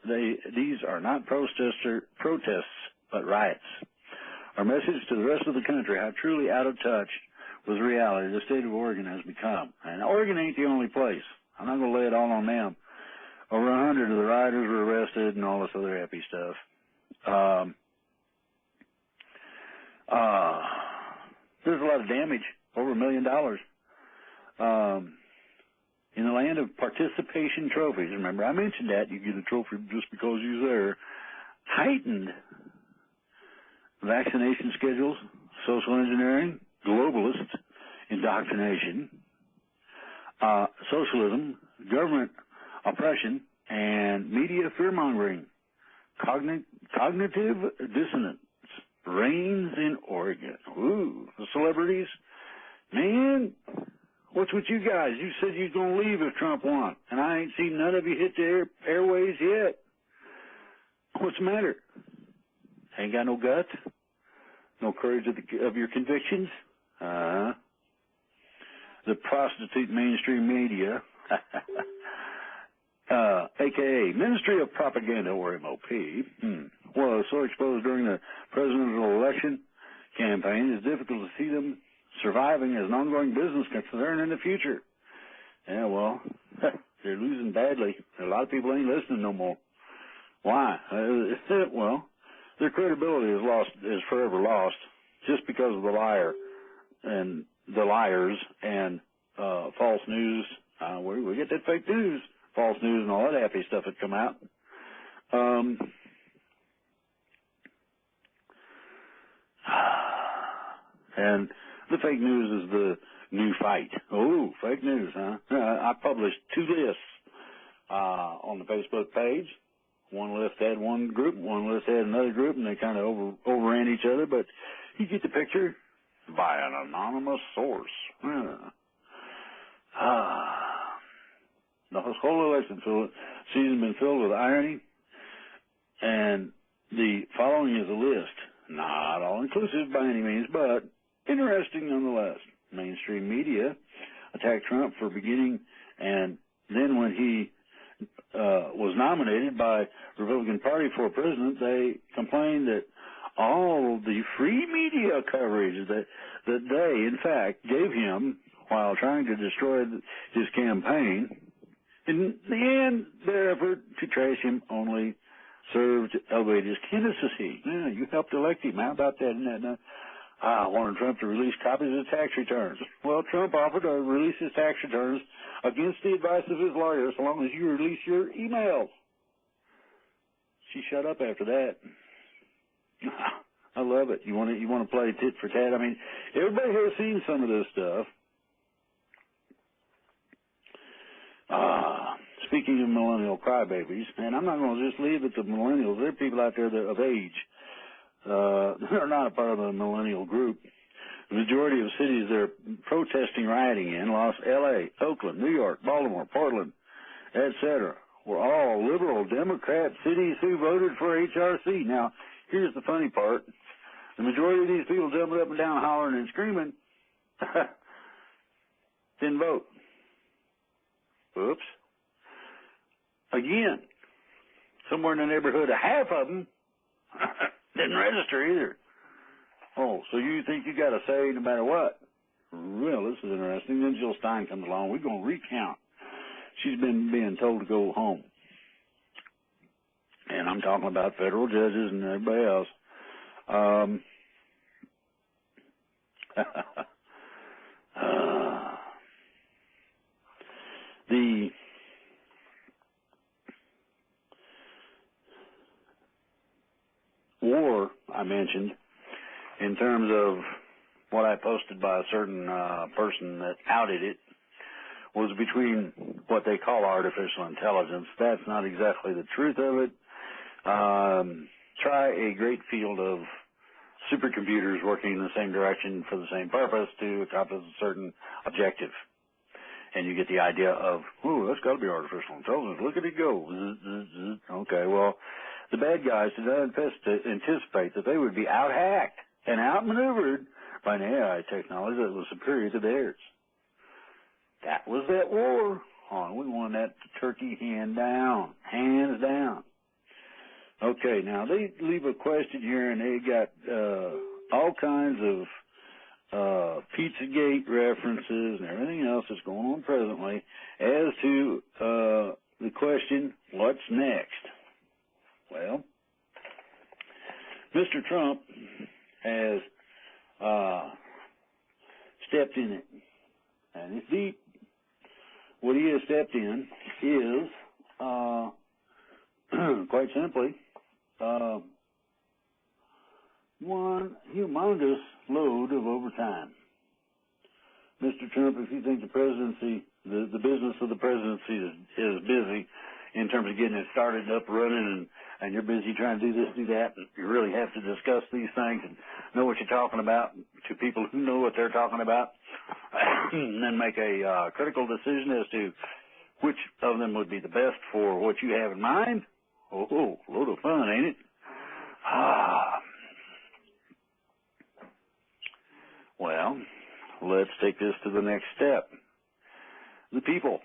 these are not protests, but riots. Our message to the rest of the country, how truly out of touch with reality the state of Oregon has become. And Oregon ain't the only place. I'm not going to lay it all on them. Over 100 of the rioters were arrested and all this other happy stuff. There's a lot of damage, over $1 million. In the land of participation trophies, remember I mentioned that, you get a trophy just because you're there. Heightened vaccination schedules, social engineering, globalists, indoctrination, socialism, government oppression, and media fear-mongering. Cognitive dissonance reigns in Oregon. Ooh, the celebrities. Man, what's with you guys? You said you was going to leave if Trump won, and I ain't seen none of you hit the airways yet. What's the matter? Ain't got no guts? No courage of your convictions? The prostitute mainstream media, a.k.a. Ministry of Propaganda, or MOP, was so exposed during the presidential election campaign, it's difficult to see them surviving as an ongoing business concern in the future. Yeah, well, they're losing badly. A lot of people ain't listening no more. Why? Well, their credibility is forever lost just because of the liars and false news. We get that fake news, false news, and all that happy stuff that come out. And the fake news is the new fight. Oh, fake news, huh? I published 2 lists on the Facebook page. One list had one group, one list had another group, and they kind of overran each other, but you get the picture. By an anonymous source. The whole election season has been filled with irony, and the following is a list, not all-inclusive by any means, but interesting nonetheless. Mainstream media attacked Trump for beginning, and then when he was nominated by the Republican Party for president, they complained that all the free media coverage that they, in fact, gave him while trying to destroy his campaign, in the end, their effort to trash him only served to elevate his candidacy. Yeah, you helped elect him. How about that? Isn't that I wanted Trump to release copies of tax returns. Well, Trump offered to release his tax returns against the advice of his lawyers so long as you release your emails. She shut up after that. I love it. You want to play tit for tat? I mean, everybody has seen some of this stuff. Speaking of millennial crybabies, and I'm not going to just leave it to millennials. There are people out there that of age that are not a part of the millennial group. The majority of cities they're protesting, rioting in, L.A., Oakland, New York, Baltimore, Portland, etc., were all liberal Democrat cities who voted for HRC. Now, here's the funny part. The majority of these people jumping up and down, hollering and screaming, didn't vote. Oops. Again, somewhere in the neighborhood of half of them didn't register either. Oh, so you think you got a say no matter what? Well, this is interesting. Then Jill Stein comes along. We're going to recount. She's been being told to go home. And I'm talking about federal judges and everybody else. The war I mentioned, in terms of what I posted by a certain person that outed it, was between what they call artificial intelligence. That's not exactly the truth of it. Try a great field of supercomputers working in the same direction for the same purpose to accomplish a certain objective. And you get the idea of, ooh, that's got to be artificial intelligence. Look at it go. Okay, well, the bad guys did not anticipate that they would be out-hacked and outmaneuvered by an AI technology that was superior to theirs. That was that war. Oh, we won that turkey hands down. Okay, now they leave a question here, and they got all kinds of Pizzagate references and everything else that's going on presently as to the question, what's next? Well, Mr. Trump has stepped in it, and it's deep. What he has stepped in is, quite simply, one humongous load of overtime. Mr. Trump, if you think the presidency, the business of the presidency is busy in terms of getting it started up running, and you're busy trying to do this, do that, and you really have to discuss these things and know what you're talking about to people who know what they're talking about, and then make a critical decision as to which of them would be the best for what you have in mind. Oh, load of fun, ain't it? Well, let's take this to the next step. The people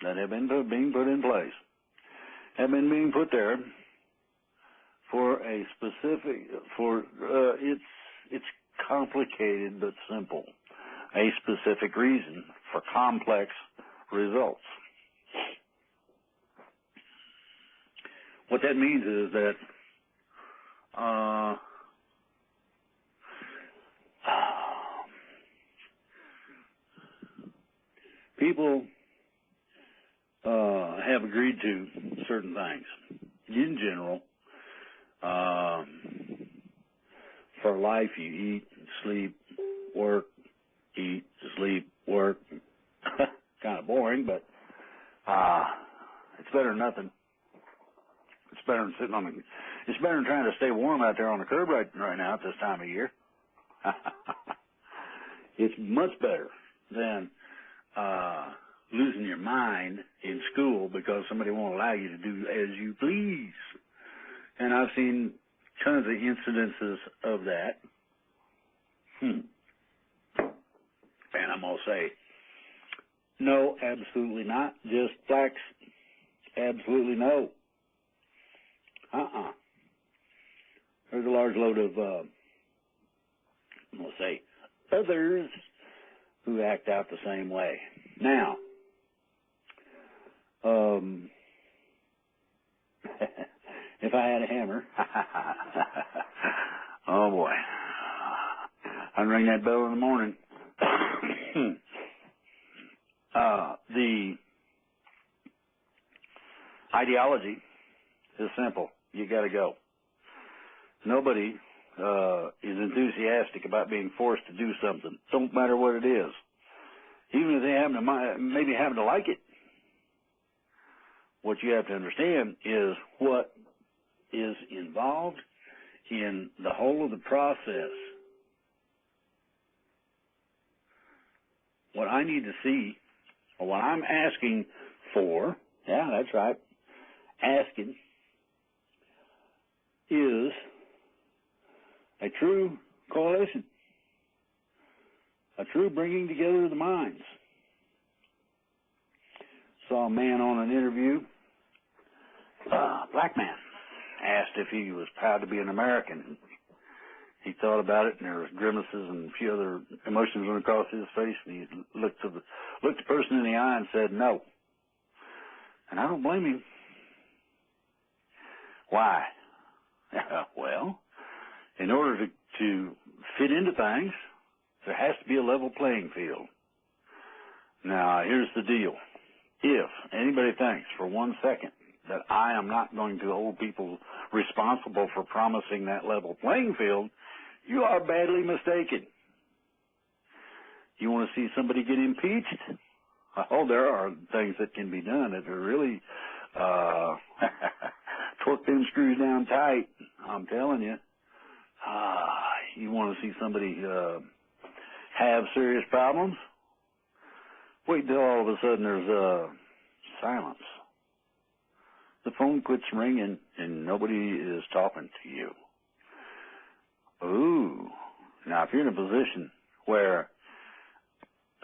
that have been being put in place have been being put there for a specific, it's complicated but simple, a specific reason for complex results. What that means is that people have agreed to certain things. In general, for life, you eat, sleep, work, eat, sleep, work. Kind of boring, but it's better than nothing. It's better than sitting on the. It's better than trying to stay warm out there on the curb right now at this time of year. It's much better than losing your mind in school because somebody won't allow you to do as you please. And I've seen tons of incidences of that. And I'm going to say, no, absolutely not. Just facts. Absolutely no. There's a large load of, I'm going to say, others who act out the same way. Now, if I had a hammer, oh boy, I'd ring that bell in the morning. The ideology is simple. You got to go. Nobody is enthusiastic about being forced to do something. Don't matter what it is. Even if they happen to like it. What you have to understand is what is involved in the whole of the process. What I need to see, or what I'm asking for, yeah, that's right, asking, is a true coalition, a true bringing together of the minds. Saw a man on an interview, black man, asked if he was proud to be an American. He thought about it, and there was grimaces and a few other emotions went across his face, and he looked the person in the eye and said, no. And I don't blame him. Why? Well, in order to fit into things, there has to be a level playing field. Now, here's the deal. If anybody thinks for 1 second that I am not going to hold people responsible for promising that level playing field, you are badly mistaken. You want to see somebody get impeached? Oh, there are things that can be done that are really torque them screws down tight. I'm telling you. You want to see somebody have serious problems? Wait till all of a sudden there's silence. The phone quits ringing and nobody is talking to you. Ooh. Now, if you're in a position where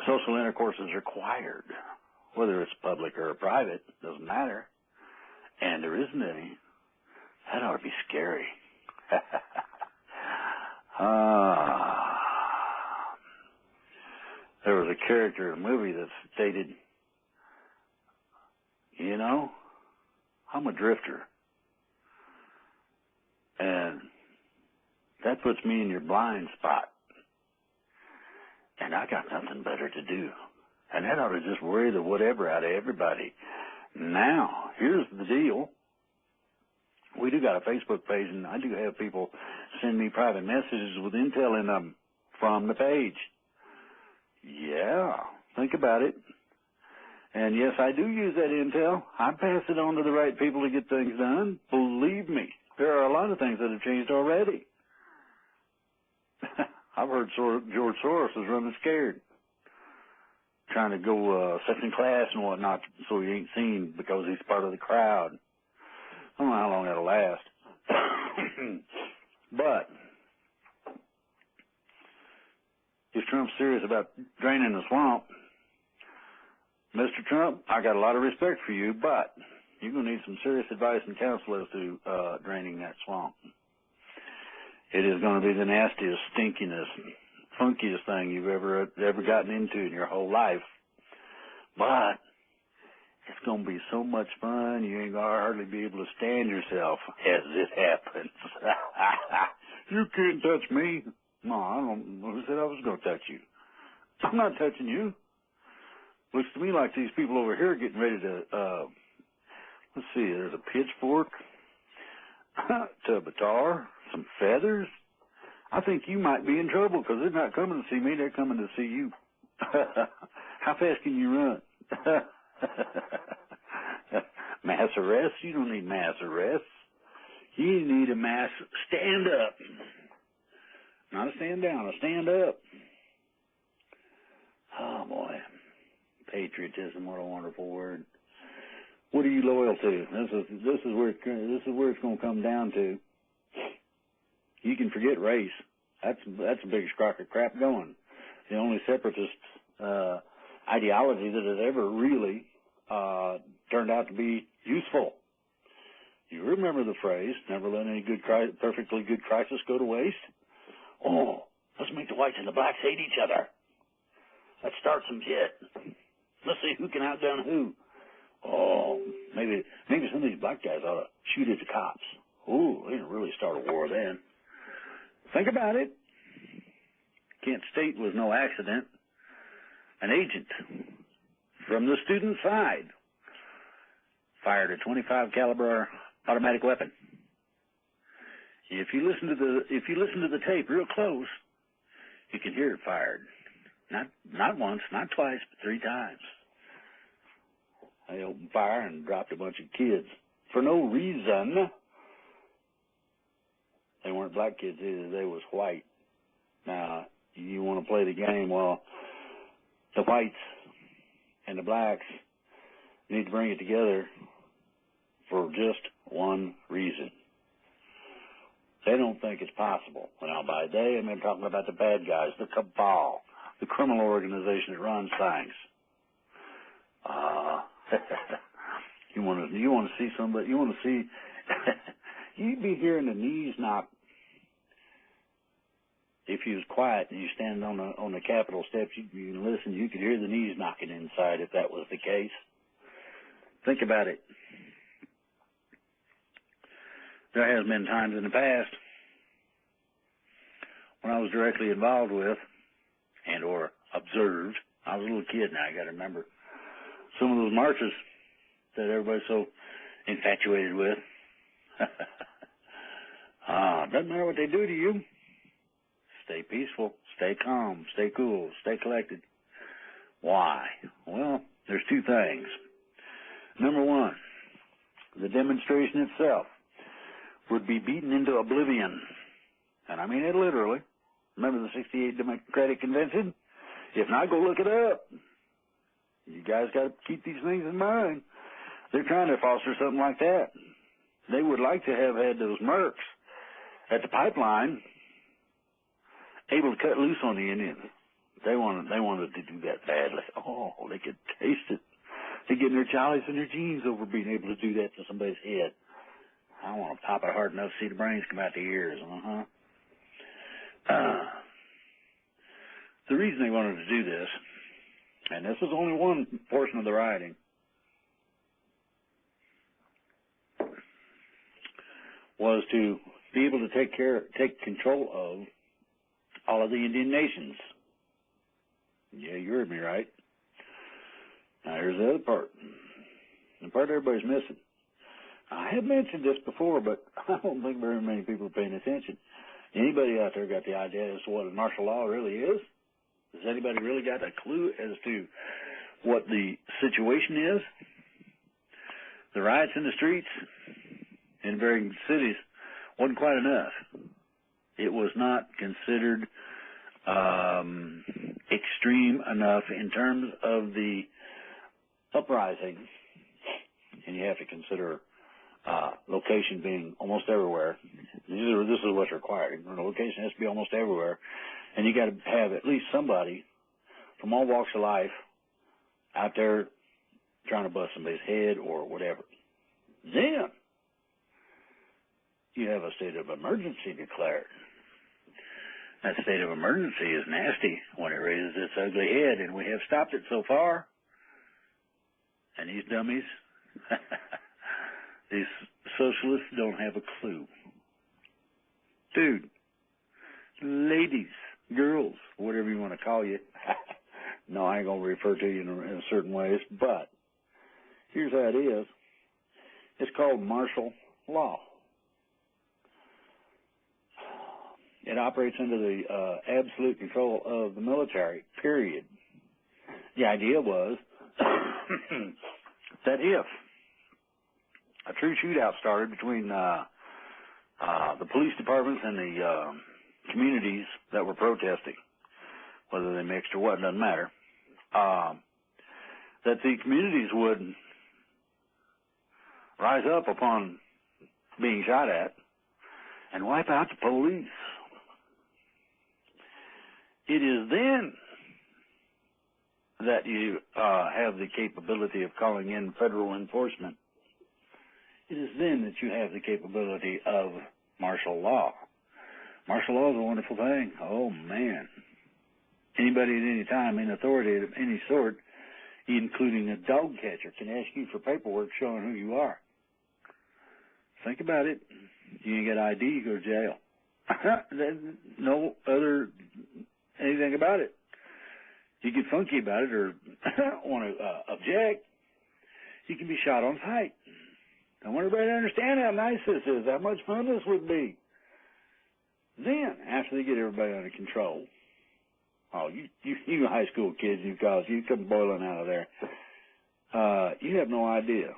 social intercourse is required, whether it's public or private, doesn't matter, and there isn't any, that ought to be scary. There was a character in a movie that stated, you know, I'm a drifter. And that puts me in your blind spot. And I got nothing better to do. And that ought to just worry the whatever out of everybody. Now, here's the deal. We do got a Facebook page, and I do have people send me private messages with intel in them from the page. Yeah, think about it. And yes, I do use that intel. I pass it on to the right people to get things done. Believe me, there are a lot of things that have changed already. I've heard George Soros is running scared, trying to go second class and whatnot so he ain't seen because he's part of the crowd. I don't know how long that'll last. But if Trump's serious about draining the swamp, Mr. Trump, I got a lot of respect for you, but you're going to need some serious advice and counsel as to draining that swamp. It is going to be the nastiest, stinkiest, funkiest thing you've ever gotten into in your whole life. But it's going to be so much fun, you ain't going to hardly be able to stand yourself as it happens. You can't touch me. No, I don't. Who said I was going to touch you? I'm not touching you. Looks to me like these people over here are getting ready to, let's see, there's a pitchfork, a tub of tar, some feathers. I think you might be in trouble because they're not coming to see me, they're coming to see you. How fast can you run? Mass arrest? You don't need mass arrest. You need a mass stand up. Not a stand down, a stand up. Oh boy. Patriotism, what a wonderful word. What are you loyal to? This is where it's going to come down to. You can forget race. That's the biggest crock of crap going. The only separatist ideology that has ever really turned out to be useful. You remember the phrase, never let any perfectly good crisis go to waste? Oh, let's make the whites and the blacks hate each other. Let's start some shit. Let's see who can outgun who. Oh, maybe some of these black guys ought to shoot at the cops. Ooh, they didn't really start a war then. Think about it. Kent State was no accident. An agent from the student side fired a .25 caliber automatic weapon. If you listen to the tape real close, you can hear it fired. Not once, not twice, but 3 times. They opened fire and dropped a bunch of kids for no reason. They weren't black kids either. They was white. Now, you want to play the game? Well, the whites and the blacks need to bring it together for just one reason. They don't think it's possible. Now, by they, I mean talking about the bad guys, the cabal, the criminal organization that runs things. You want to see somebody? You want to see? You'd be hearing the knees knock if you was quiet and you stand on the Capitol steps. You listen. You could hear the knees knocking inside if that was the case. Think about it. There has been times in the past when I was directly involved with and or observed. I was a little kid now. I got to remember some of those marches that everybody's so infatuated with. Doesn't matter what they do to you. Stay peaceful, stay calm, stay cool, stay collected. Why? Well, there's 2 things. Number 1, the demonstration itself would be beaten into oblivion. And I mean it literally. Remember the 68 Democratic Convention? If not, go look it up. You guys got to keep these things in mind. They're trying to foster something like that. They would like to have had those mercs at the pipeline able to cut loose on the Indians. They wanted to do that badly. Oh, they could taste it. They're getting their chalice and their jeans over being able to do that to somebody's head. I want to pop it hard enough to see the brains come out the ears. The reason they wanted to do this, and this was only one portion of the rioting, was to be able to take control of all of the Indian nations. Yeah, you heard me right. Now here's the other part. The part everybody's missing. I have mentioned this before, but I don't think very many people are paying attention. Anybody out there got the idea as to what a martial law really is? Has anybody really got a clue as to what the situation is? The riots in the streets in varying cities wasn't quite enough. It was not considered extreme enough in terms of the uprising, and you have to consider location being almost everywhere. This is what's required. The location has to be almost everywhere, and you got to have at least somebody from all walks of life out there trying to bust somebody's head or whatever. Then you have a state of emergency declared. That state of emergency is nasty when it raises its ugly head, and we have stopped it so far. And these dummies, these socialists don't have a clue. Dude, ladies, girls, whatever you want to call you. No, I ain't going to refer to you in certain ways, but here's how it is. It's called martial law. It operates under the absolute control of the military, period. The idea was that if a true shootout started between the police departments and the communities that were protesting, whether they mixed or what, doesn't matter, that the communities would rise up upon being shot at and wipe out the police. It is then that you have the capability of calling in federal enforcement. It is then that you have the capability of martial law. Martial law is a wonderful thing. Oh, man. Anybody at any time in authority of any sort, including a dog catcher, can ask you for paperwork showing who you are. Think about it. You ain't got ID, you go to jail. No other anything about it. You get funky about it or want to object, you can be shot on sight. I want everybody to understand how nice this is, how much fun this would be. Then, after they get everybody under control, you high school kids, you college, you come boiling out of there. You have no idea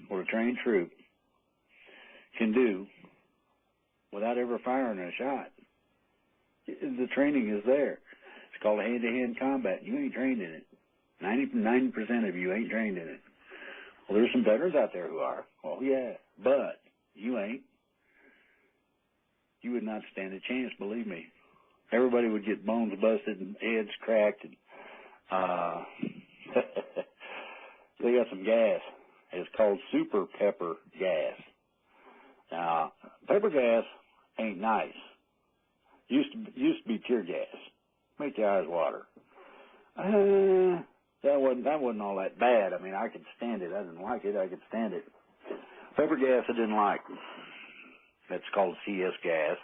what a trained troop can do without ever firing a shot. The training is there. It's called hand-to-hand combat. You ain't trained in it. 99% of you ain't trained in it. Well, there's some veterans out there who are. Oh, yeah. But you ain't. You would not stand a chance, believe me. Everybody would get bones busted and heads cracked. And, they got some gas. It's called super pepper gas. Now, pepper gas ain't nice. Used to be tear gas. Make your eyes water. That wasn't all that bad. I mean, I could stand it. I didn't like it. I could stand it. Pepper gas I didn't like. That's called CS gas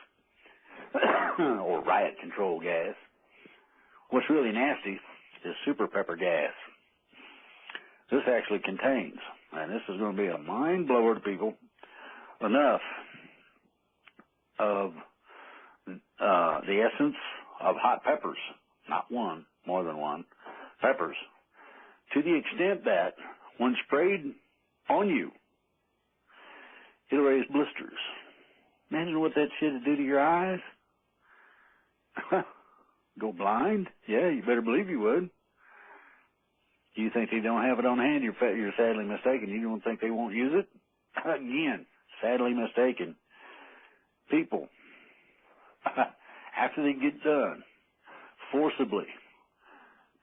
or riot control gas. What's really nasty is super pepper gas. This actually contains, and this is going to be a mind blower to people, enough of the essence of hot peppers, not one, more than one, peppers, to the extent that when sprayed on you, it'll raise blisters. Imagine what that shit would do to your eyes. Go blind? Yeah, you better believe you would. You think they don't have it on hand? You're sadly mistaken. You don't think they won't use it? Again, sadly mistaken. People, after they get done forcibly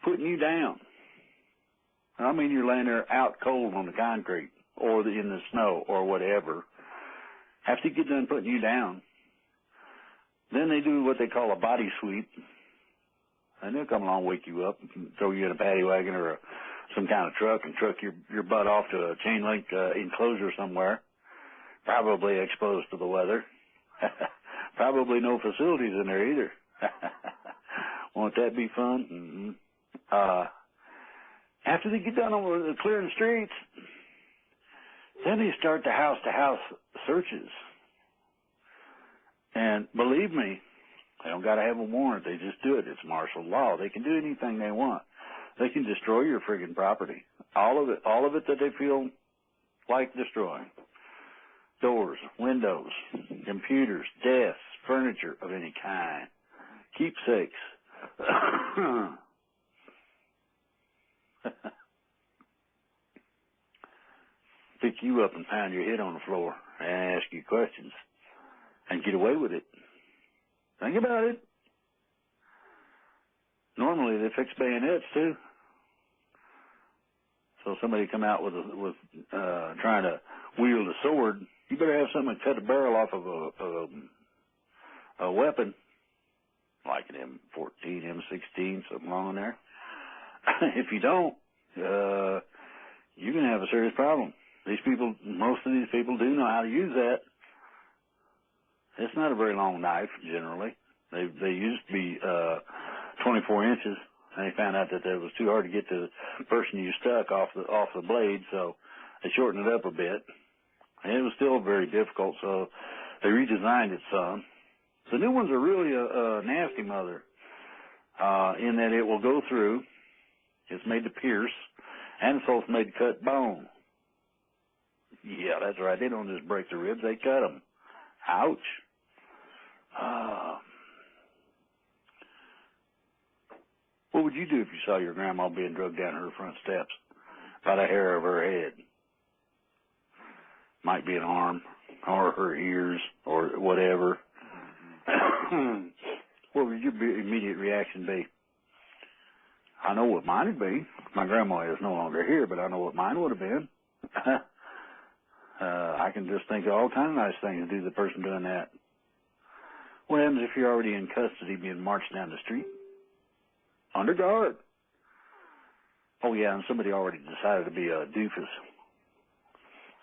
putting you down, I mean you're laying there out cold on the concrete or in the snow or whatever, after you get done putting you down, then they do what they call a body sweep, and they'll come along, wake you up, and throw you in a paddy wagon or some kind of truck and truck your butt off to a chain link enclosure somewhere, probably exposed to the weather. Probably no facilities in there either. Won't that be fun? Mm-hmm. After they get done over clearing the streets, then they start the house-to-house searches. And believe me, They don't got to have a warrant. They just do it. It's martial law. They can do anything they want. They can destroy your friggin' property. All of it that they feel like destroying. Doors, windows, computers, desks, furniture of any kind. Keepsakes. Pick you up and pound your head on the floor and ask you questions and get away with it. Think about it. Normally they fix bayonets too. So somebody come out with trying to wield a sword, you better have something to cut the barrel off of a weapon, like an M14, M16, something along there. If you don't, you're going to have a serious problem. Most of these people do know how to use that. It's not a very long knife, generally. They used to be 24 inches, and they found out that it was too hard to get the person you stuck off the blade, so they shortened it up a bit. And it was still very difficult, so they redesigned it some. The new ones are really a nasty mother, in that it will go through. It's made to pierce, and it's also made to cut bone. Yeah, that's right. They don't just break the ribs, they cut them. Ouch. What would you do if you saw your grandma being drugged down her front steps by the hair of her head? Might be an arm, or her ears, or whatever. What would your immediate reaction be? I know what mine would be. My grandma is no longer here, but I know what mine would have been. I can just think of all kinds of nice things to do to the person doing that. What happens if you're already in custody being marched down the street? Under guard. Oh, yeah, and somebody already decided to be a doofus,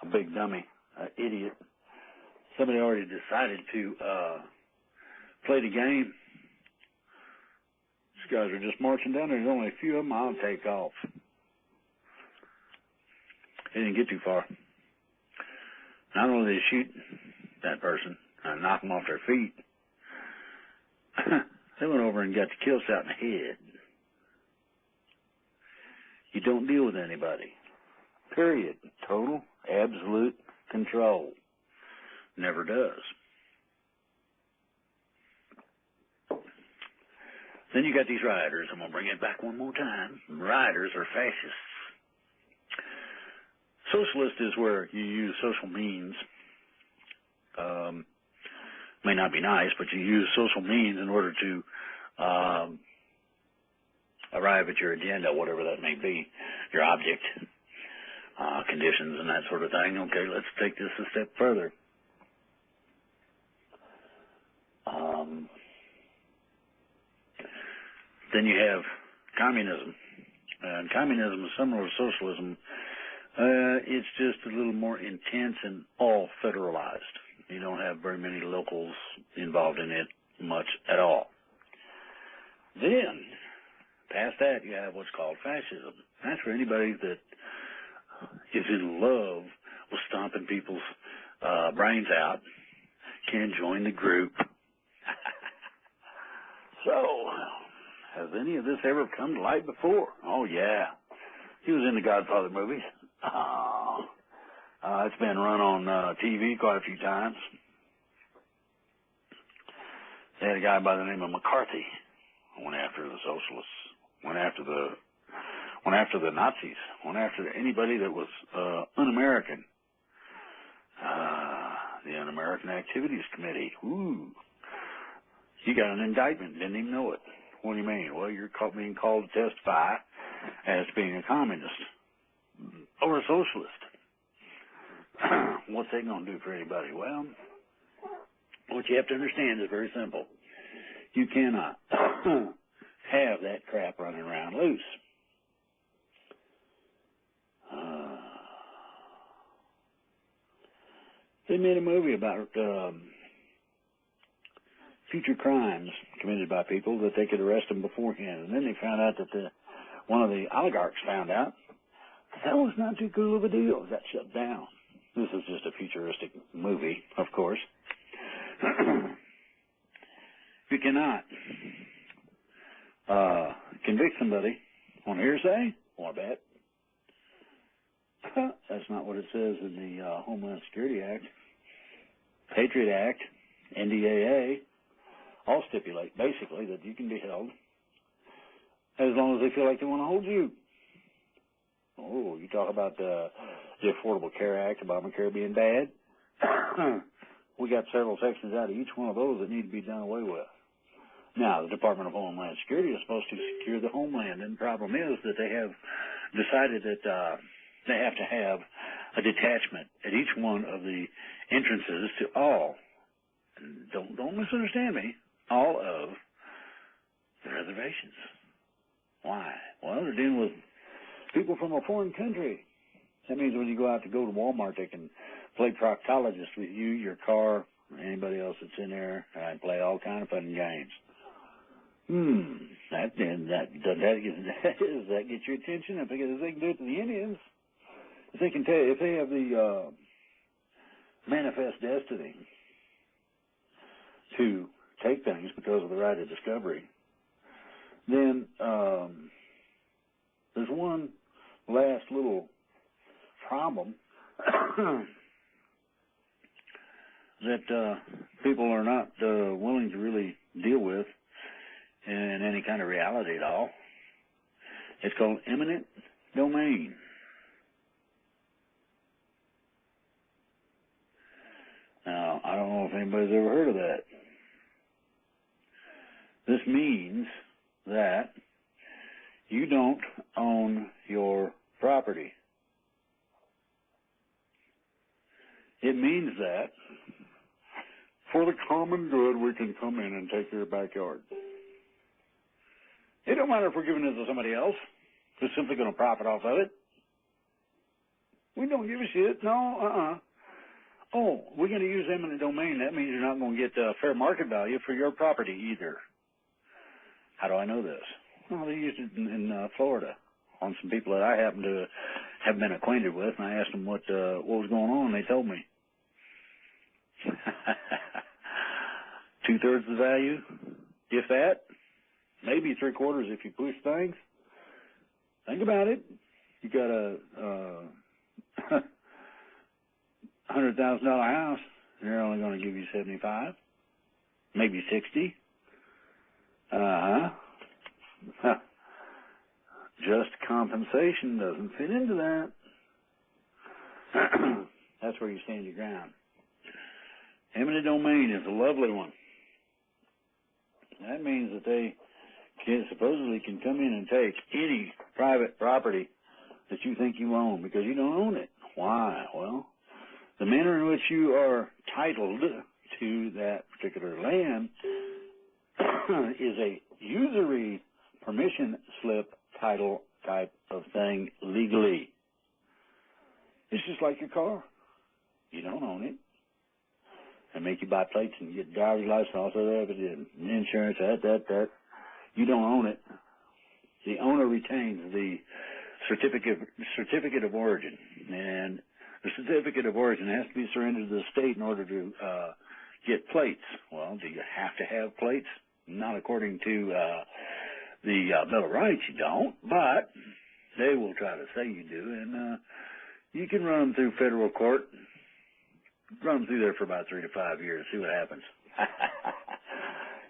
a big dummy, an idiot. Somebody already decided to play the game. These guys are just marching down there. There's only a few of them. I'll take off. They didn't get too far. Not only did they shoot that person and knock them off their feet, they went over and got the kill shot in the head. You don't deal with anybody. Period. Total, absolute control. Never does. Then you got these rioters. I'm going to bring it back one more time. Rioters are fascists. Socialist is where you use social means. May not be nice, but you use social means in order to arrive at your agenda, whatever that may be, your object, conditions, and that sort of thing. Okay, let's take this a step further. Then you have communism. And communism is similar to socialism. It's just a little more intense and all federalized. You don't have very many locals involved in it much at all. Then, past that, you have what's called fascism. That's for anybody that is in love with stomping people's brains out, can join the group. So, has any of this ever come to light before? Oh, yeah. He was in the Godfather movies. It's been run on TV quite a few times. They had a guy by the name of McCarthy went after the socialists, went after the Nazis, went after anybody that was un-American. The Un-American Activities Committee. Ooh. You got an indictment, didn't even know it. What do you mean? Well, you're being called to testify as being a communist or a socialist. What's that going to do for anybody? Well, what you have to understand is very simple. You cannot have that crap running around loose. They made a movie about future crimes committed by people that they could arrest them beforehand. And then they found out that one of the oligarchs found out that was not too cool of a deal. It got shut down. This is just a futuristic movie, of course. you cannot convict somebody on hearsay or a bet. That's not what it says in the Homeland Security Act. Patriot Act, NDAA, all stipulate basically that you can be held as long as they feel like they want to hold you. Oh, you talk about the Affordable Care Act, Obamacare being bad. We got several sections out of each one of those that need to be done away with. Now, the Department of Homeland Security is supposed to secure the homeland, and the problem is that they have decided that they have to have a detachment at each one of the entrances to all, don't misunderstand me, all of the reservations. Why? Well, they're dealing with people from a foreign country. That means when you go out to Walmart, they can play proctologist with you, your car, anybody else that's in there, and play all kind of fun and games. Does that get your attention? I think if they can do it to the Indians, if they can if they have the manifest destiny to take things because of the right of discovery, then there's one last little problem that people are not willing to really deal with in any kind of reality at all. It's called eminent domain. Now, I don't know if anybody's ever heard of that. This means that you don't own your property. It means that for the common good, we can come in and take your backyard. It don't matter if we're giving it to somebody else who's simply going to profit off of it. We don't give a shit. No, Oh, we're going to use eminent domain. That means you're not going to get fair market value for your property either. How do I know this? Well, they used it in Florida on some people that I happen to have been acquainted with, and I asked them what was going on, and they told me. 2/3 the value, if that, maybe 3/4 if you push things. Think about it. You got a $100,000 house, they're only going to give you 75, maybe 60. Just compensation doesn't fit into that. That's where you stand your ground. Eminent domain is a lovely one. That means that they supposedly can come in and take any private property that you think you own because you don't own it. Why? Well, the manner in which you are titled to that particular land is a usury permission slip title type of thing legally. It's just like your car. You don't own it. They make you buy plates and get driver's license, also and insurance, that. You don't own it. The owner retains the certificate of origin, and the certificate of origin has to be surrendered to the state in order to get plates. Well, do you have to have plates? Not according to the Bill of Rights, you don't, but they will try to say you do, and you can run them through federal court. Run them through there for about 3 to 5 years, see what happens.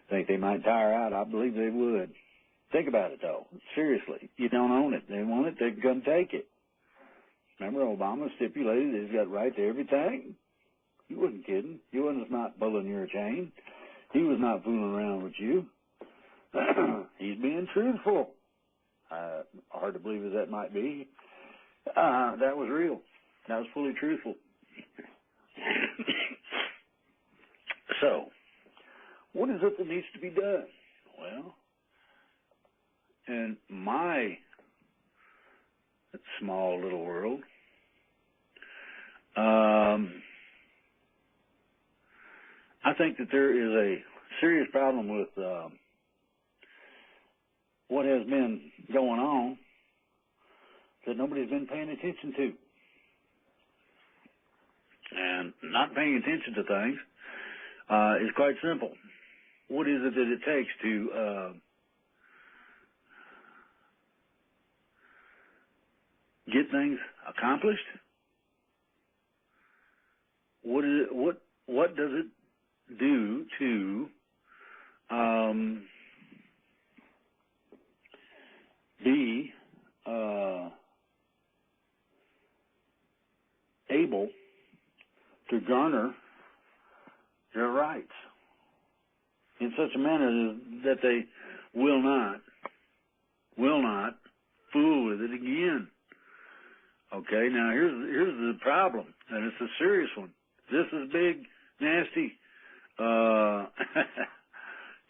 Think they might tire out? I believe they would. Think about it, though. Seriously, you don't own it. They want it, they can come take it. Remember, Obama stipulated that he's got right to everything? He wasn't kidding. He wasn't not pulling your chain. He was not fooling around with you. He's being truthful. Hard to believe as that might be. That was real. That was fully truthful. So, what is it that needs to be done? Well, in my small little world, I think that there is a serious problem with what has been going on that nobody's been paying attention to. And not paying attention to things is quite simple. what is it that it takes to get things accomplished? What does it do to be able to garner their rights in such a manner that they will not fool with it again? Okay, now here's the problem, and it's a serious one. This is big, nasty.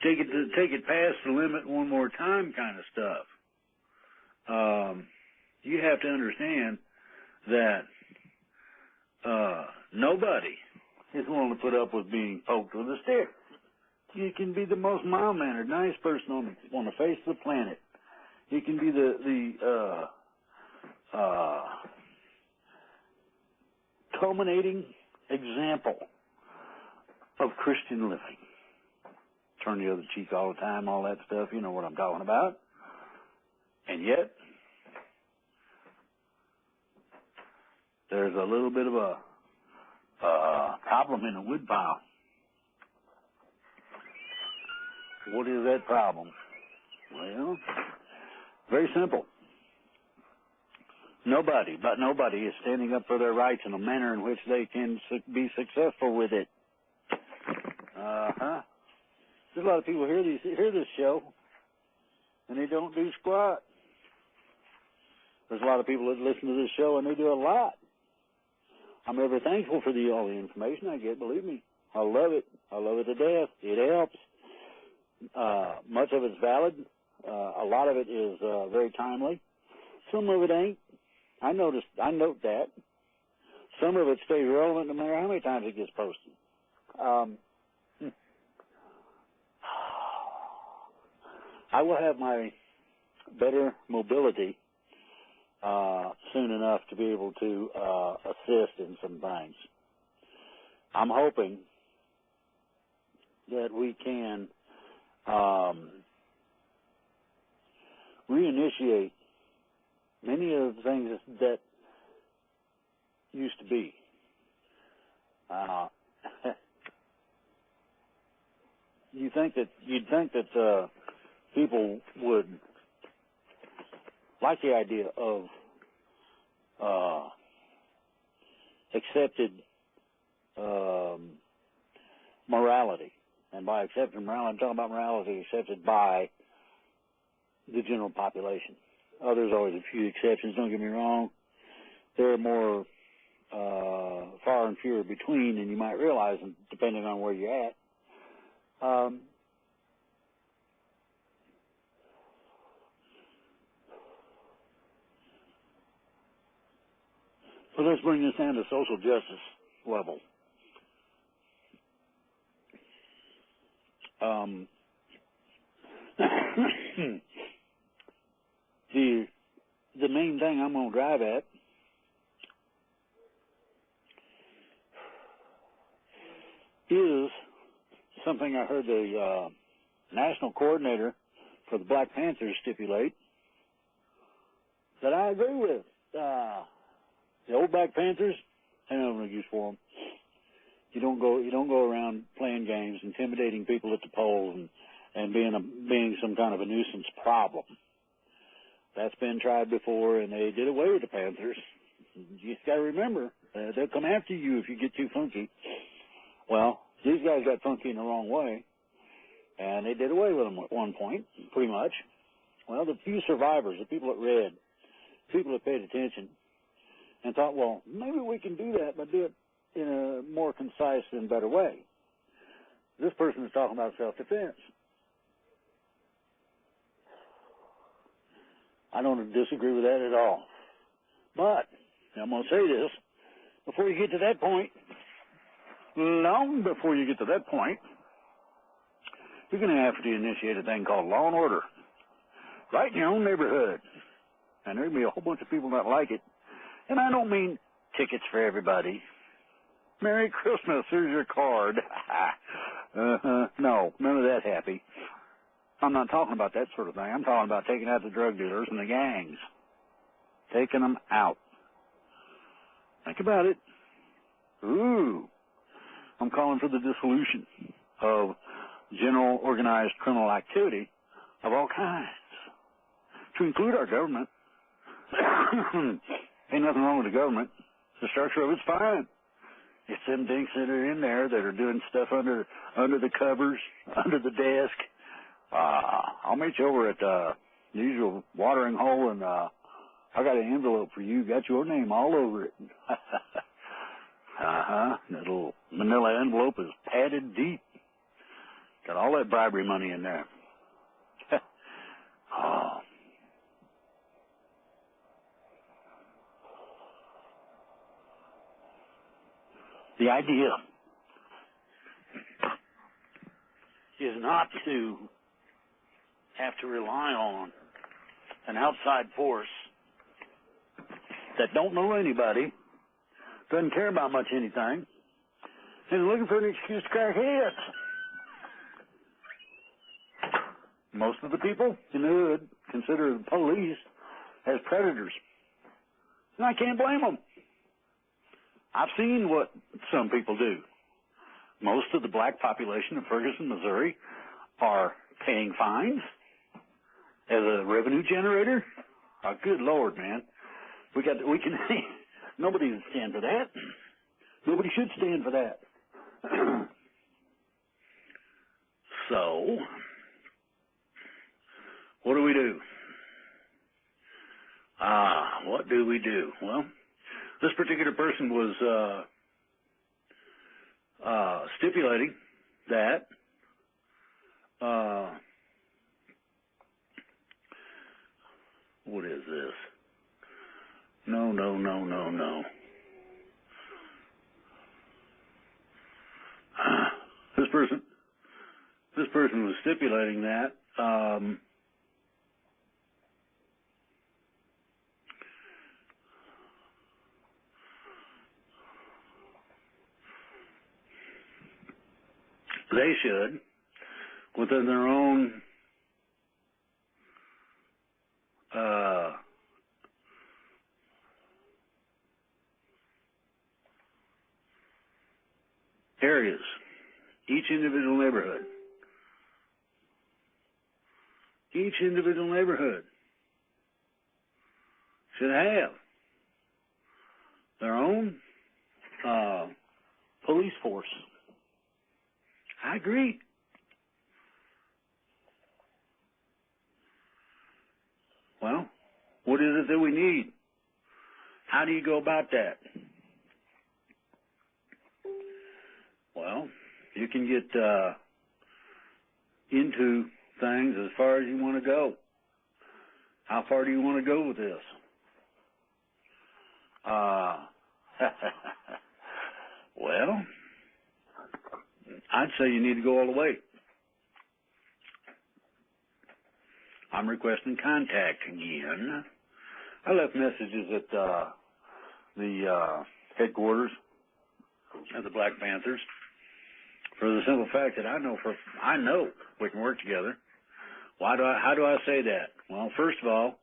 Take it past the limit one more time kind of stuff. You have to understand that nobody is willing to put up with being poked with a stick. You can be the most mild-mannered, nice person on the face of the planet. You can be the culminating example of Christian living. Turn the other cheek all the time, all that stuff. You know what I'm talking about. And yet, there's a little bit of a problem in the woodpile. What is that problem? Well, very simple. Nobody is standing up for their rights in a manner in which they can be successful with it. There's a lot of people hear this show, and they don't do squat. There's a lot of people that listen to this show, and they do a lot. I'm ever thankful for all the information I get. Believe me, I love it. I love it to death. It helps. Much of it's valid. A lot of it is very timely. Some of it ain't. I note that. Some of it stays relevant no matter how many times it gets posted. I will have my better mobility soon enough to be able to assist in some things. I'm hoping that we can reinitiate many of the things that used to be. You'd think that people would like the idea of accepted morality. And by accepted morality, I'm talking about morality accepted by the general population. There's always a few exceptions, don't get me wrong. There are more far and fewer between than you might realize, depending on where you're at. So let's bring this down to social justice level. The main thing I'm going to drive at is something I heard the national coordinator for the Black Panthers stipulate that I agree with. The old Black Panthers, I don't have no use for them. You don't go around playing games, intimidating people at the polls, and being some kind of a nuisance problem. That's been tried before, and they did away with the Panthers. You just got to remember, they'll come after you if you get too funky. Well, these guys got funky in the wrong way, and they did away with them at one point, pretty much. Well, the few survivors, the people that read, people that paid attention, and thought, well, maybe we can do that, but do it in a more concise and better way. This person is talking about self-defense. I don't disagree with that at all. But I'm going to say this, before you get to that point, long before you get to that point, you're going to have to initiate a thing called law and order, right in your own neighborhood. And there'll be a whole bunch of people that like it. And I don't mean tickets for everybody. Merry Christmas, here's your card. No, none of that happy. I'm not talking about that sort of thing. I'm talking about taking out the drug dealers and the gangs. Taking them out. Think about it. Ooh. I'm calling for the dissolution of general organized criminal activity of all kinds, to include our government. Ain't nothing wrong with the government. The structure of it's fine. It's them dinks that are in there that are doing stuff under the covers, under the desk. I'll meet you over at the usual watering hole, and I got an envelope for you. Got your name all over it. That little manila envelope is padded deep. Got all that bribery money in there. Oh. The idea is not to have to rely on an outside force that don't know anybody, doesn't care about much anything, is looking for an excuse to crack heads. Most of the people in the hood consider the police as predators. And I can't blame them. I've seen what some people do. Most of the black population of Ferguson, Missouri are paying fines as a revenue generator. Oh, good Lord, man. We can, nobody would stand for that. Nobody should stand for that. So, what do we do? What do we do? Well, this particular person was stipulating that what is this? No. This person was stipulating that they should, within their own areas, each individual neighborhood should have their own police force. I agree. Well, what is it that we need? How do you go about that? Well, you can get into things as far as you want to go. How far do you want to go with this? Well, I'd say you need to go all the way. I'm requesting contact again. I left messages at the headquarters of the Black Panthers for the simple fact that I know we can work together. How do I say that? Well, first of all,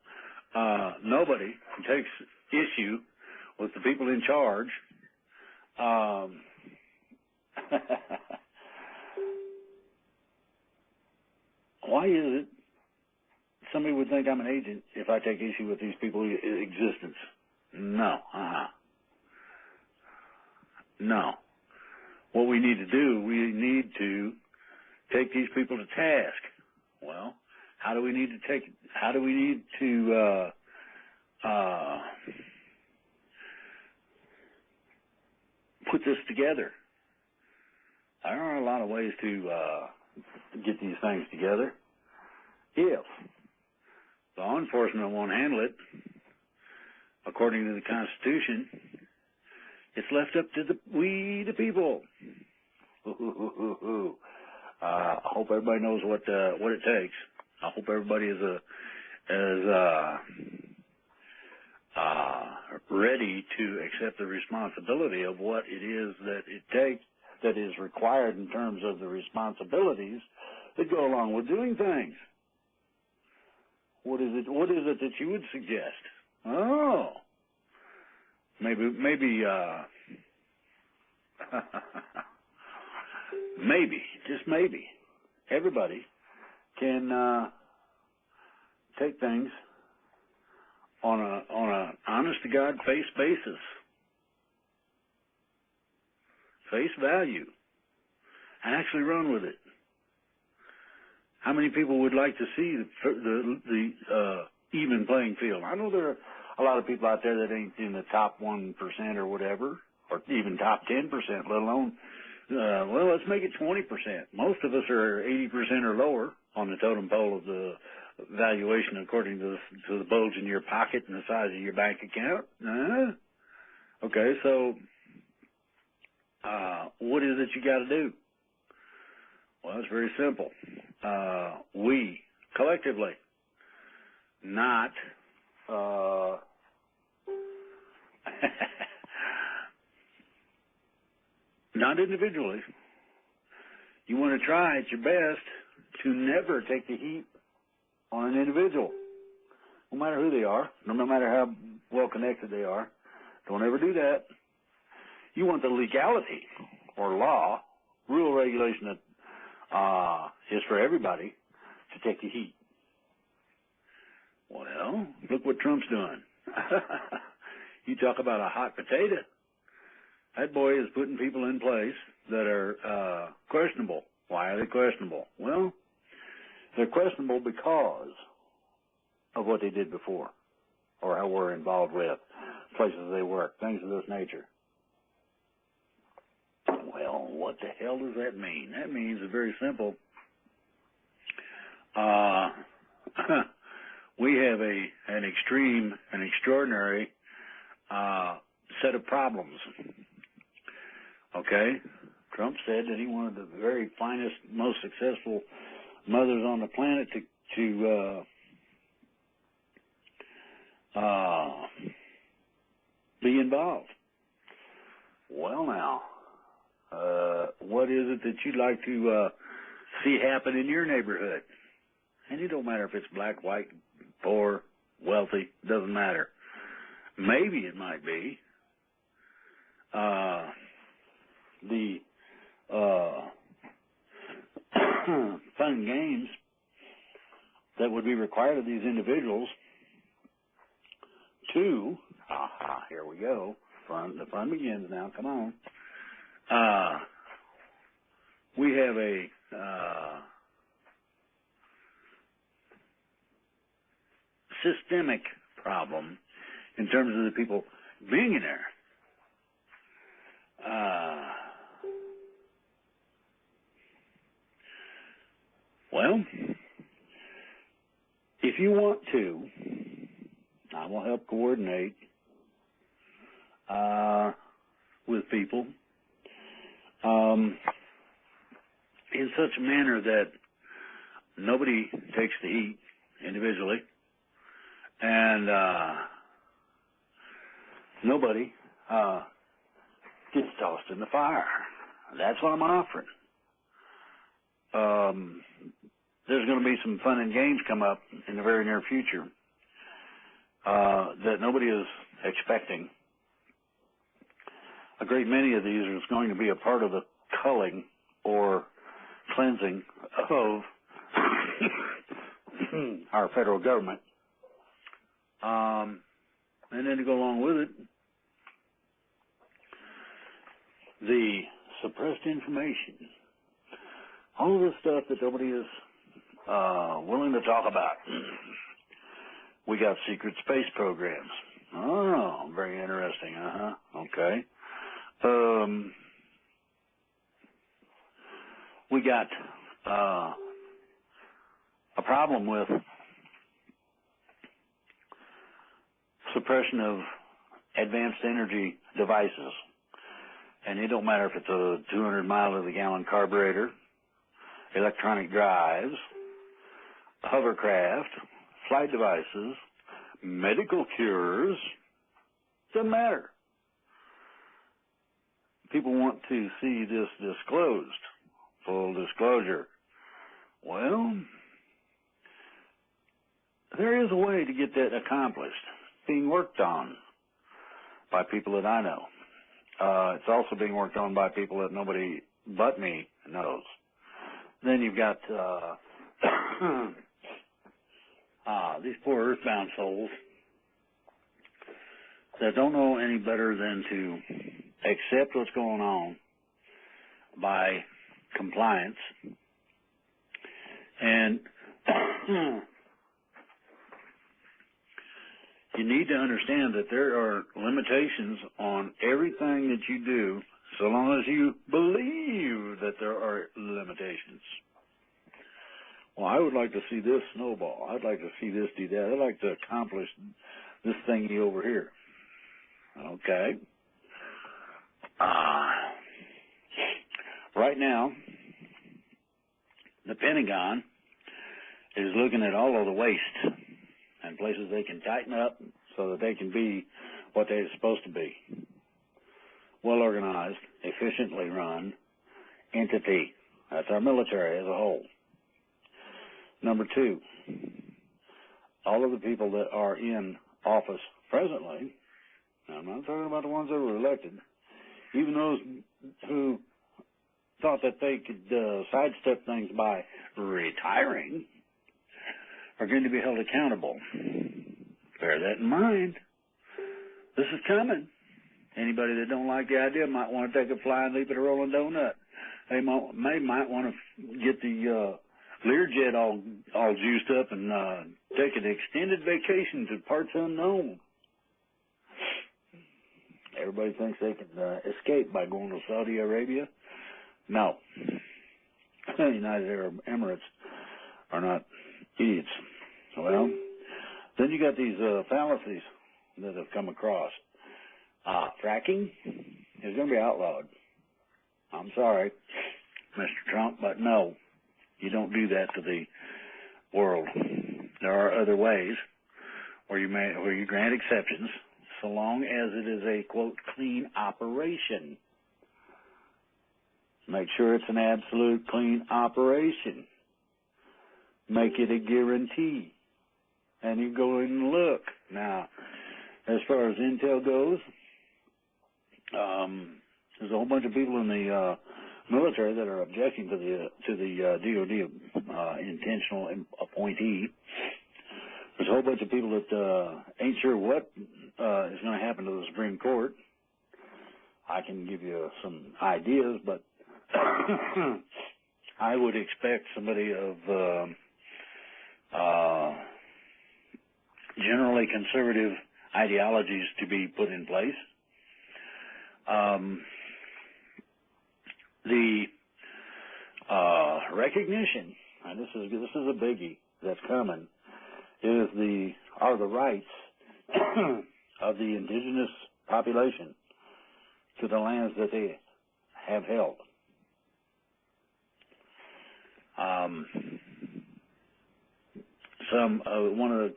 nobody takes issue with the people in charge. Why is it somebody would think I'm an agent if I take issue with these people's existence? No. No. What we need to do, we need to take these people to task. Well, how do we need to put this together? There are a lot of ways to get these things together. If law enforcement won't handle it, according to the Constitution, it's left up to the people. I hope everybody knows what it takes. I hope everybody is ready to accept the responsibility of what it is that it takes that is required in terms of the responsibilities that go along with doing things. What is it that you would suggest? Oh, maybe, just maybe, everybody can take things on a honest to God face basis, face value, and actually run with it. How many people would like to see the even playing field? I know there are a lot of people out there that ain't in the top 1% or whatever, or even top 10%, let alone, well, let's make it 20%. Most of us are 80% or lower on the totem pole of the valuation according to the bulge in your pocket and the size of your bank account. Okay, so what is it you got to do? Well, it's very simple. We, collectively, not not individually. You want to try at your best to never take the heat on an individual, no matter who they are, no matter how well connected they are. Don't ever do that. You want the legality or law, rule, regulation that is for everybody to take the heat. Well, look what Trump's doing. You talk about a hot potato. That boy is putting people in place that are questionable. Why are they questionable? Well, they're questionable because of what they did before or how we're involved with, places they work, things of this nature. Well, what the hell does that mean? That means it's very simple. We have an extraordinary set of problems. Okay? Trump said that he wanted the very finest, most successful mothers on the planet to be involved. Well, now, what is it that you'd like to see happen in your neighborhood? And it don't matter if it's black, white, poor, wealthy, doesn't matter. Maybe it might be the fun and games that would be required of these individuals to, here we go, the fun begins now, come on. We have a systemic problem in terms of the people being in there. Well, if you want to, I will help coordinate with people in such a manner that nobody takes the heat individually and nobody gets tossed in the fire. That's what I'm offering. There's going to be some fun and games come up in the very near future that nobody is expecting. A great many of these is going to be a part of the culling or cleansing of our federal government. And then to go along with it, the suppressed information. All of this stuff that nobody is willing to talk about. We got secret space programs. Oh, very interesting. Okay. We got a problem with suppression of advanced energy devices. And it don't matter if it's a 200 mile to the gallon carburetor, electronic drives, hovercraft, flight devices, medical cures, doesn't matter. people want to see this disclosed, full disclosure. Well, there is a way to get that accomplished, being worked on by people that I know. It's also being worked on by people that nobody but me knows. Then you've got these poor earthbound souls that don't know any better than to accept what's going on by compliance. And you need to understand that there are limitations on everything that you do, so long as you believe that there are limitations. Well, I would like to see this snowball. I'd like to see this do that. I'd like to accomplish this thingy over here. Okay. Right now, the Pentagon is looking at all of the waste and places they can tighten up so that they can be what they're supposed to be. Well organized, efficiently run entity. That's our military as a whole. Number two, all of the people that are in office presently, I'm not talking about the ones that were elected, even those who thought that they could sidestep things by retiring, are going to be held accountable. Bear that in mind. This is coming. Anybody that don't like the idea might want to take a flying leap at a rolling donut. They might want to get the Learjet all juiced up and take an extended vacation to parts unknown. Everybody thinks they can escape by going to Saudi Arabia. No. The United Arab Emirates are not idiots. Well, then you got these fallacies that have come across. Fracking is going to be outlawed. I'm sorry, Mr. Trump, but no, you don't do that to the world. There are other ways where you grant exceptions, so long as it is a, quote, clean operation. Make sure it's an absolute clean operation. Make it a guarantee. And you go in and look. Now, as far as intel goes, there's a whole bunch of people in the military that are objecting to the DOD intentional appointee. There's a whole bunch of people that ain't sure what is going to happen to the Supreme Court. I can give you some ideas, but I would expect somebody of generally conservative ideologies to be put in place. The recognition, and this is a biggie that's coming, are the rights of the indigenous population to the lands that they have held.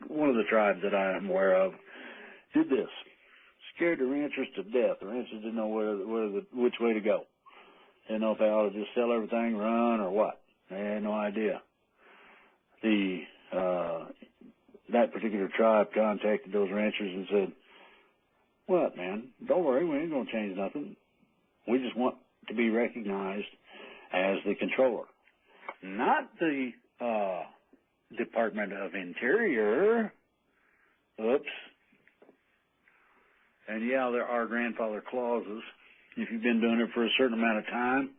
One of the tribes that I am aware of did this. Scared the ranchers to death. The ranchers didn't know which way to go. Didn't know if they ought to just sell everything, run, or what. They had no idea. That particular tribe contacted those ranchers and said, "What, man? Don't worry, we ain't going to change nothing. We just want to be recognized as the controller, not the Department of Interior." Oops. And yeah, there are grandfather clauses. If you've been doing it for a certain amount of time,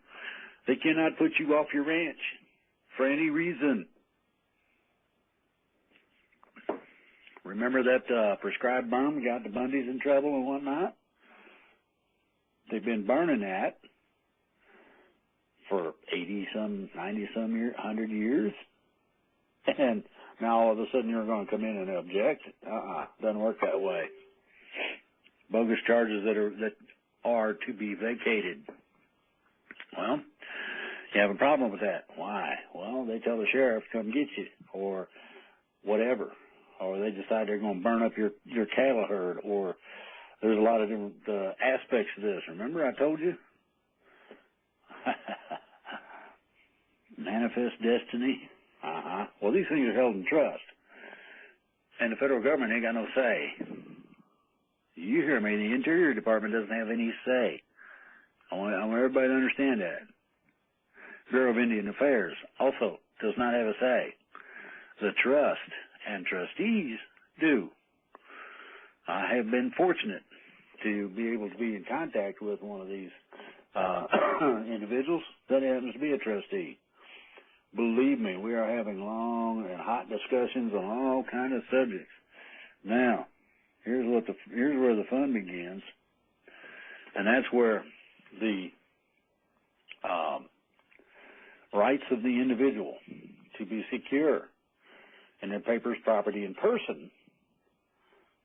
they cannot put you off your ranch for any reason. Remember that prescribed burn got the Bundys in trouble and whatnot? They've been burning that for 80-some, 90-some years, 100 years. And now all of a sudden you're going to come in and object? Doesn't work that way. Bogus charges that are to be vacated. Well, you have a problem with that. Why? Well, they tell the sheriff to come get you, or whatever. Or they decide they're going to burn up your cattle herd, or there's a lot of different aspects of this. Remember I told you Manifest destiny. Well, these things are held in trust. And the federal government ain't got no say. You hear me? The Interior Department doesn't have any say. I want everybody to understand that. Bureau of Indian Affairs also does not have a say. The trust and trustees do. I have been fortunate to be able to be in contact with one of these individuals that happens to be a trustee. Believe me, we are having long and hot discussions on all kinds of subjects. Now, here's where the fun begins, and that's where the rights of the individual to be secure in their papers, property, and person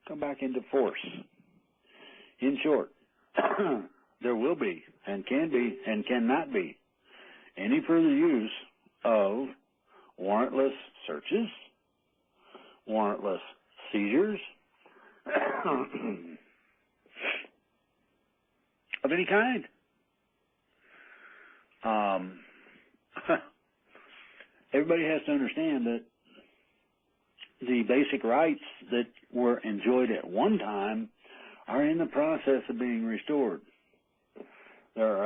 come back into force. In short, there will be and can be and cannot be any further use of warrantless searches, warrantless seizures of any kind. Everybody has to understand that the basic rights that were enjoyed at one time are in the process of being restored. There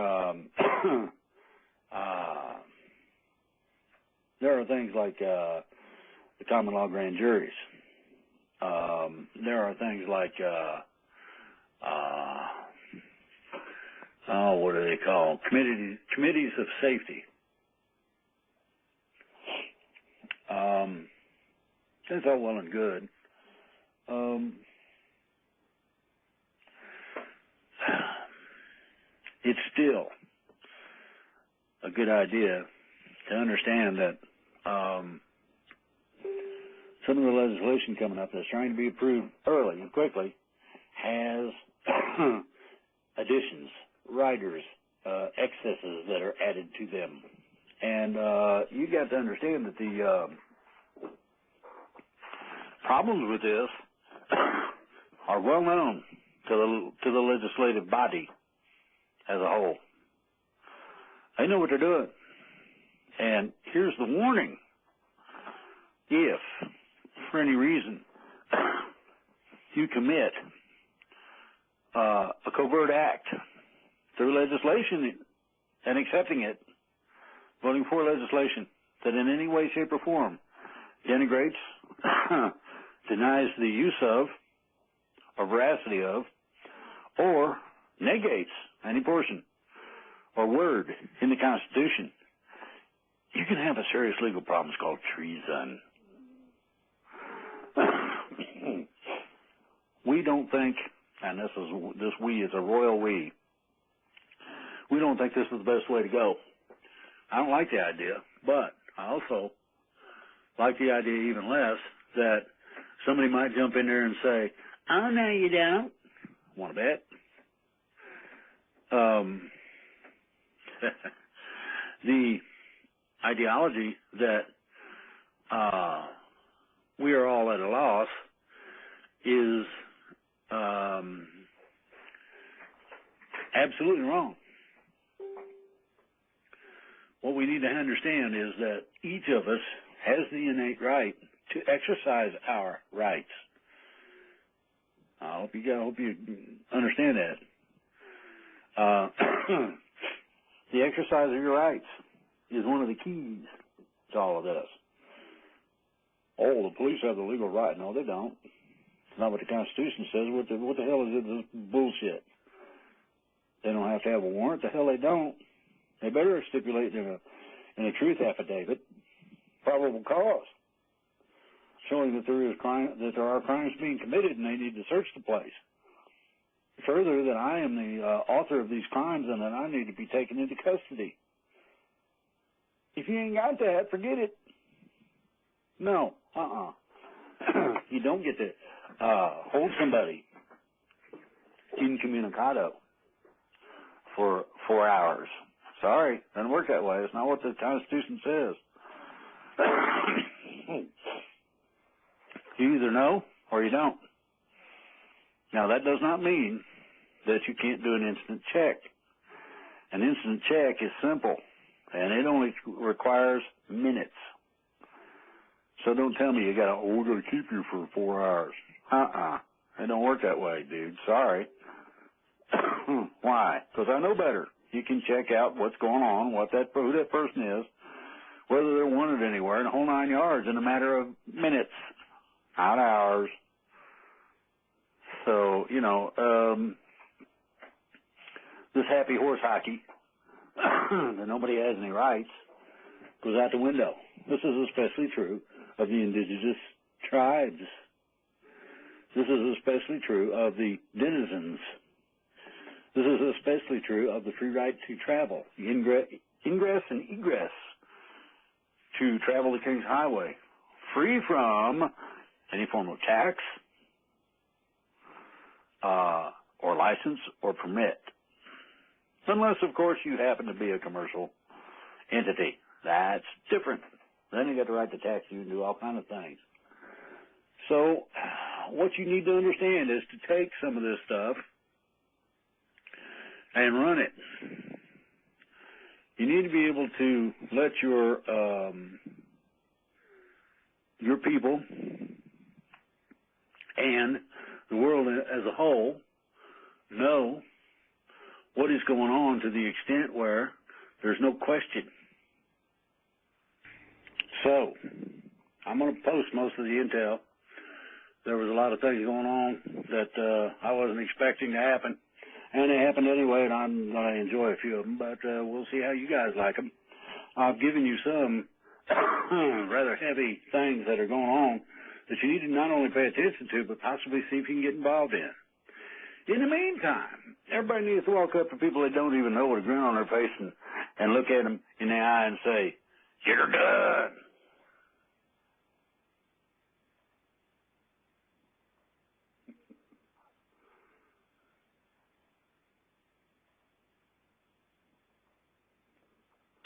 are things like the common law grand juries. There are things like what are they called? Committees of safety. That's all well and good. It's still a good idea to understand that some of the legislation coming up that's trying to be approved early and quickly has additions, riders, excesses that are added to them. And you got to understand that the problems with this are well known to the legislative body as a whole. They know what they're doing. And here's the warning. If, for any reason, you commit a covert act through legislation and accepting it, voting for legislation that in any way, shape, or form denigrates, denies the use of, or veracity of, or negates any portion or word in the Constitution, you can have a serious legal problem. It's called treason. We don't think, and this we is a royal we don't think this is the best way to go. I don't like the idea, but I also like the idea even less that somebody might jump in there and say, "Oh, no, you don't." Want to bet? The ideology that we are all at a loss is absolutely wrong. What we need to understand is that each of us has the innate right to exercise our rights. I hope you understand that. The exercise of your rights is one of the keys to all of this. Oh, the police have the legal right. No, they don't. It's not what the Constitution says. What the hell is this bullshit? They don't have to have a warrant. The hell they don't. They better stipulate in a truth affidavit probable cause, showing that there are crimes being committed, and they need to search the place. Further, that I am the author of these crimes and that I need to be taken into custody. If you ain't got that, forget it. No, you don't get to hold somebody incommunicado for 4 hours. Sorry, doesn't work that way. It's not what the Constitution says. You either know or you don't. Now, that does not mean that you can't do an instant check. An instant check is simple. and it only requires minutes. So don't tell me we're going to keep you for 4 hours. It don't work that way, dude. Sorry. Why? Because I know better. You can check out what's going on, who that person is, whether they're wanted anywhere, and the whole 9 yards in a matter of minutes, not hours. So, this happy horse hockey that nobody has any rights goes out the window. This is especially true of the indigenous tribes. This is especially true of the denizens. This is especially true of the free right to travel, ingress and egress to travel the King's Highway, free from any form of tax or license or permit. Unless, of course, you happen to be a commercial entity. That's different. Then you got the right to tax you and do all kinds of things. So what you need to understand is to take some of this stuff and run it. You need to be able to let your people and the world as a whole know what is going on to the extent where there's no question. So, I'm going to post most of the intel. There was a lot of things going on that I wasn't expecting to happen. And they happened anyway, and I'm going to enjoy a few of them, but we'll see how you guys like them. I've given you some rather heavy things that are going on that you need to not only pay attention to, but possibly see if you can get involved in. In the meantime, everybody needs to walk up to people they don't even know with a grin on their face and look at them in the eye and say, "Get her done."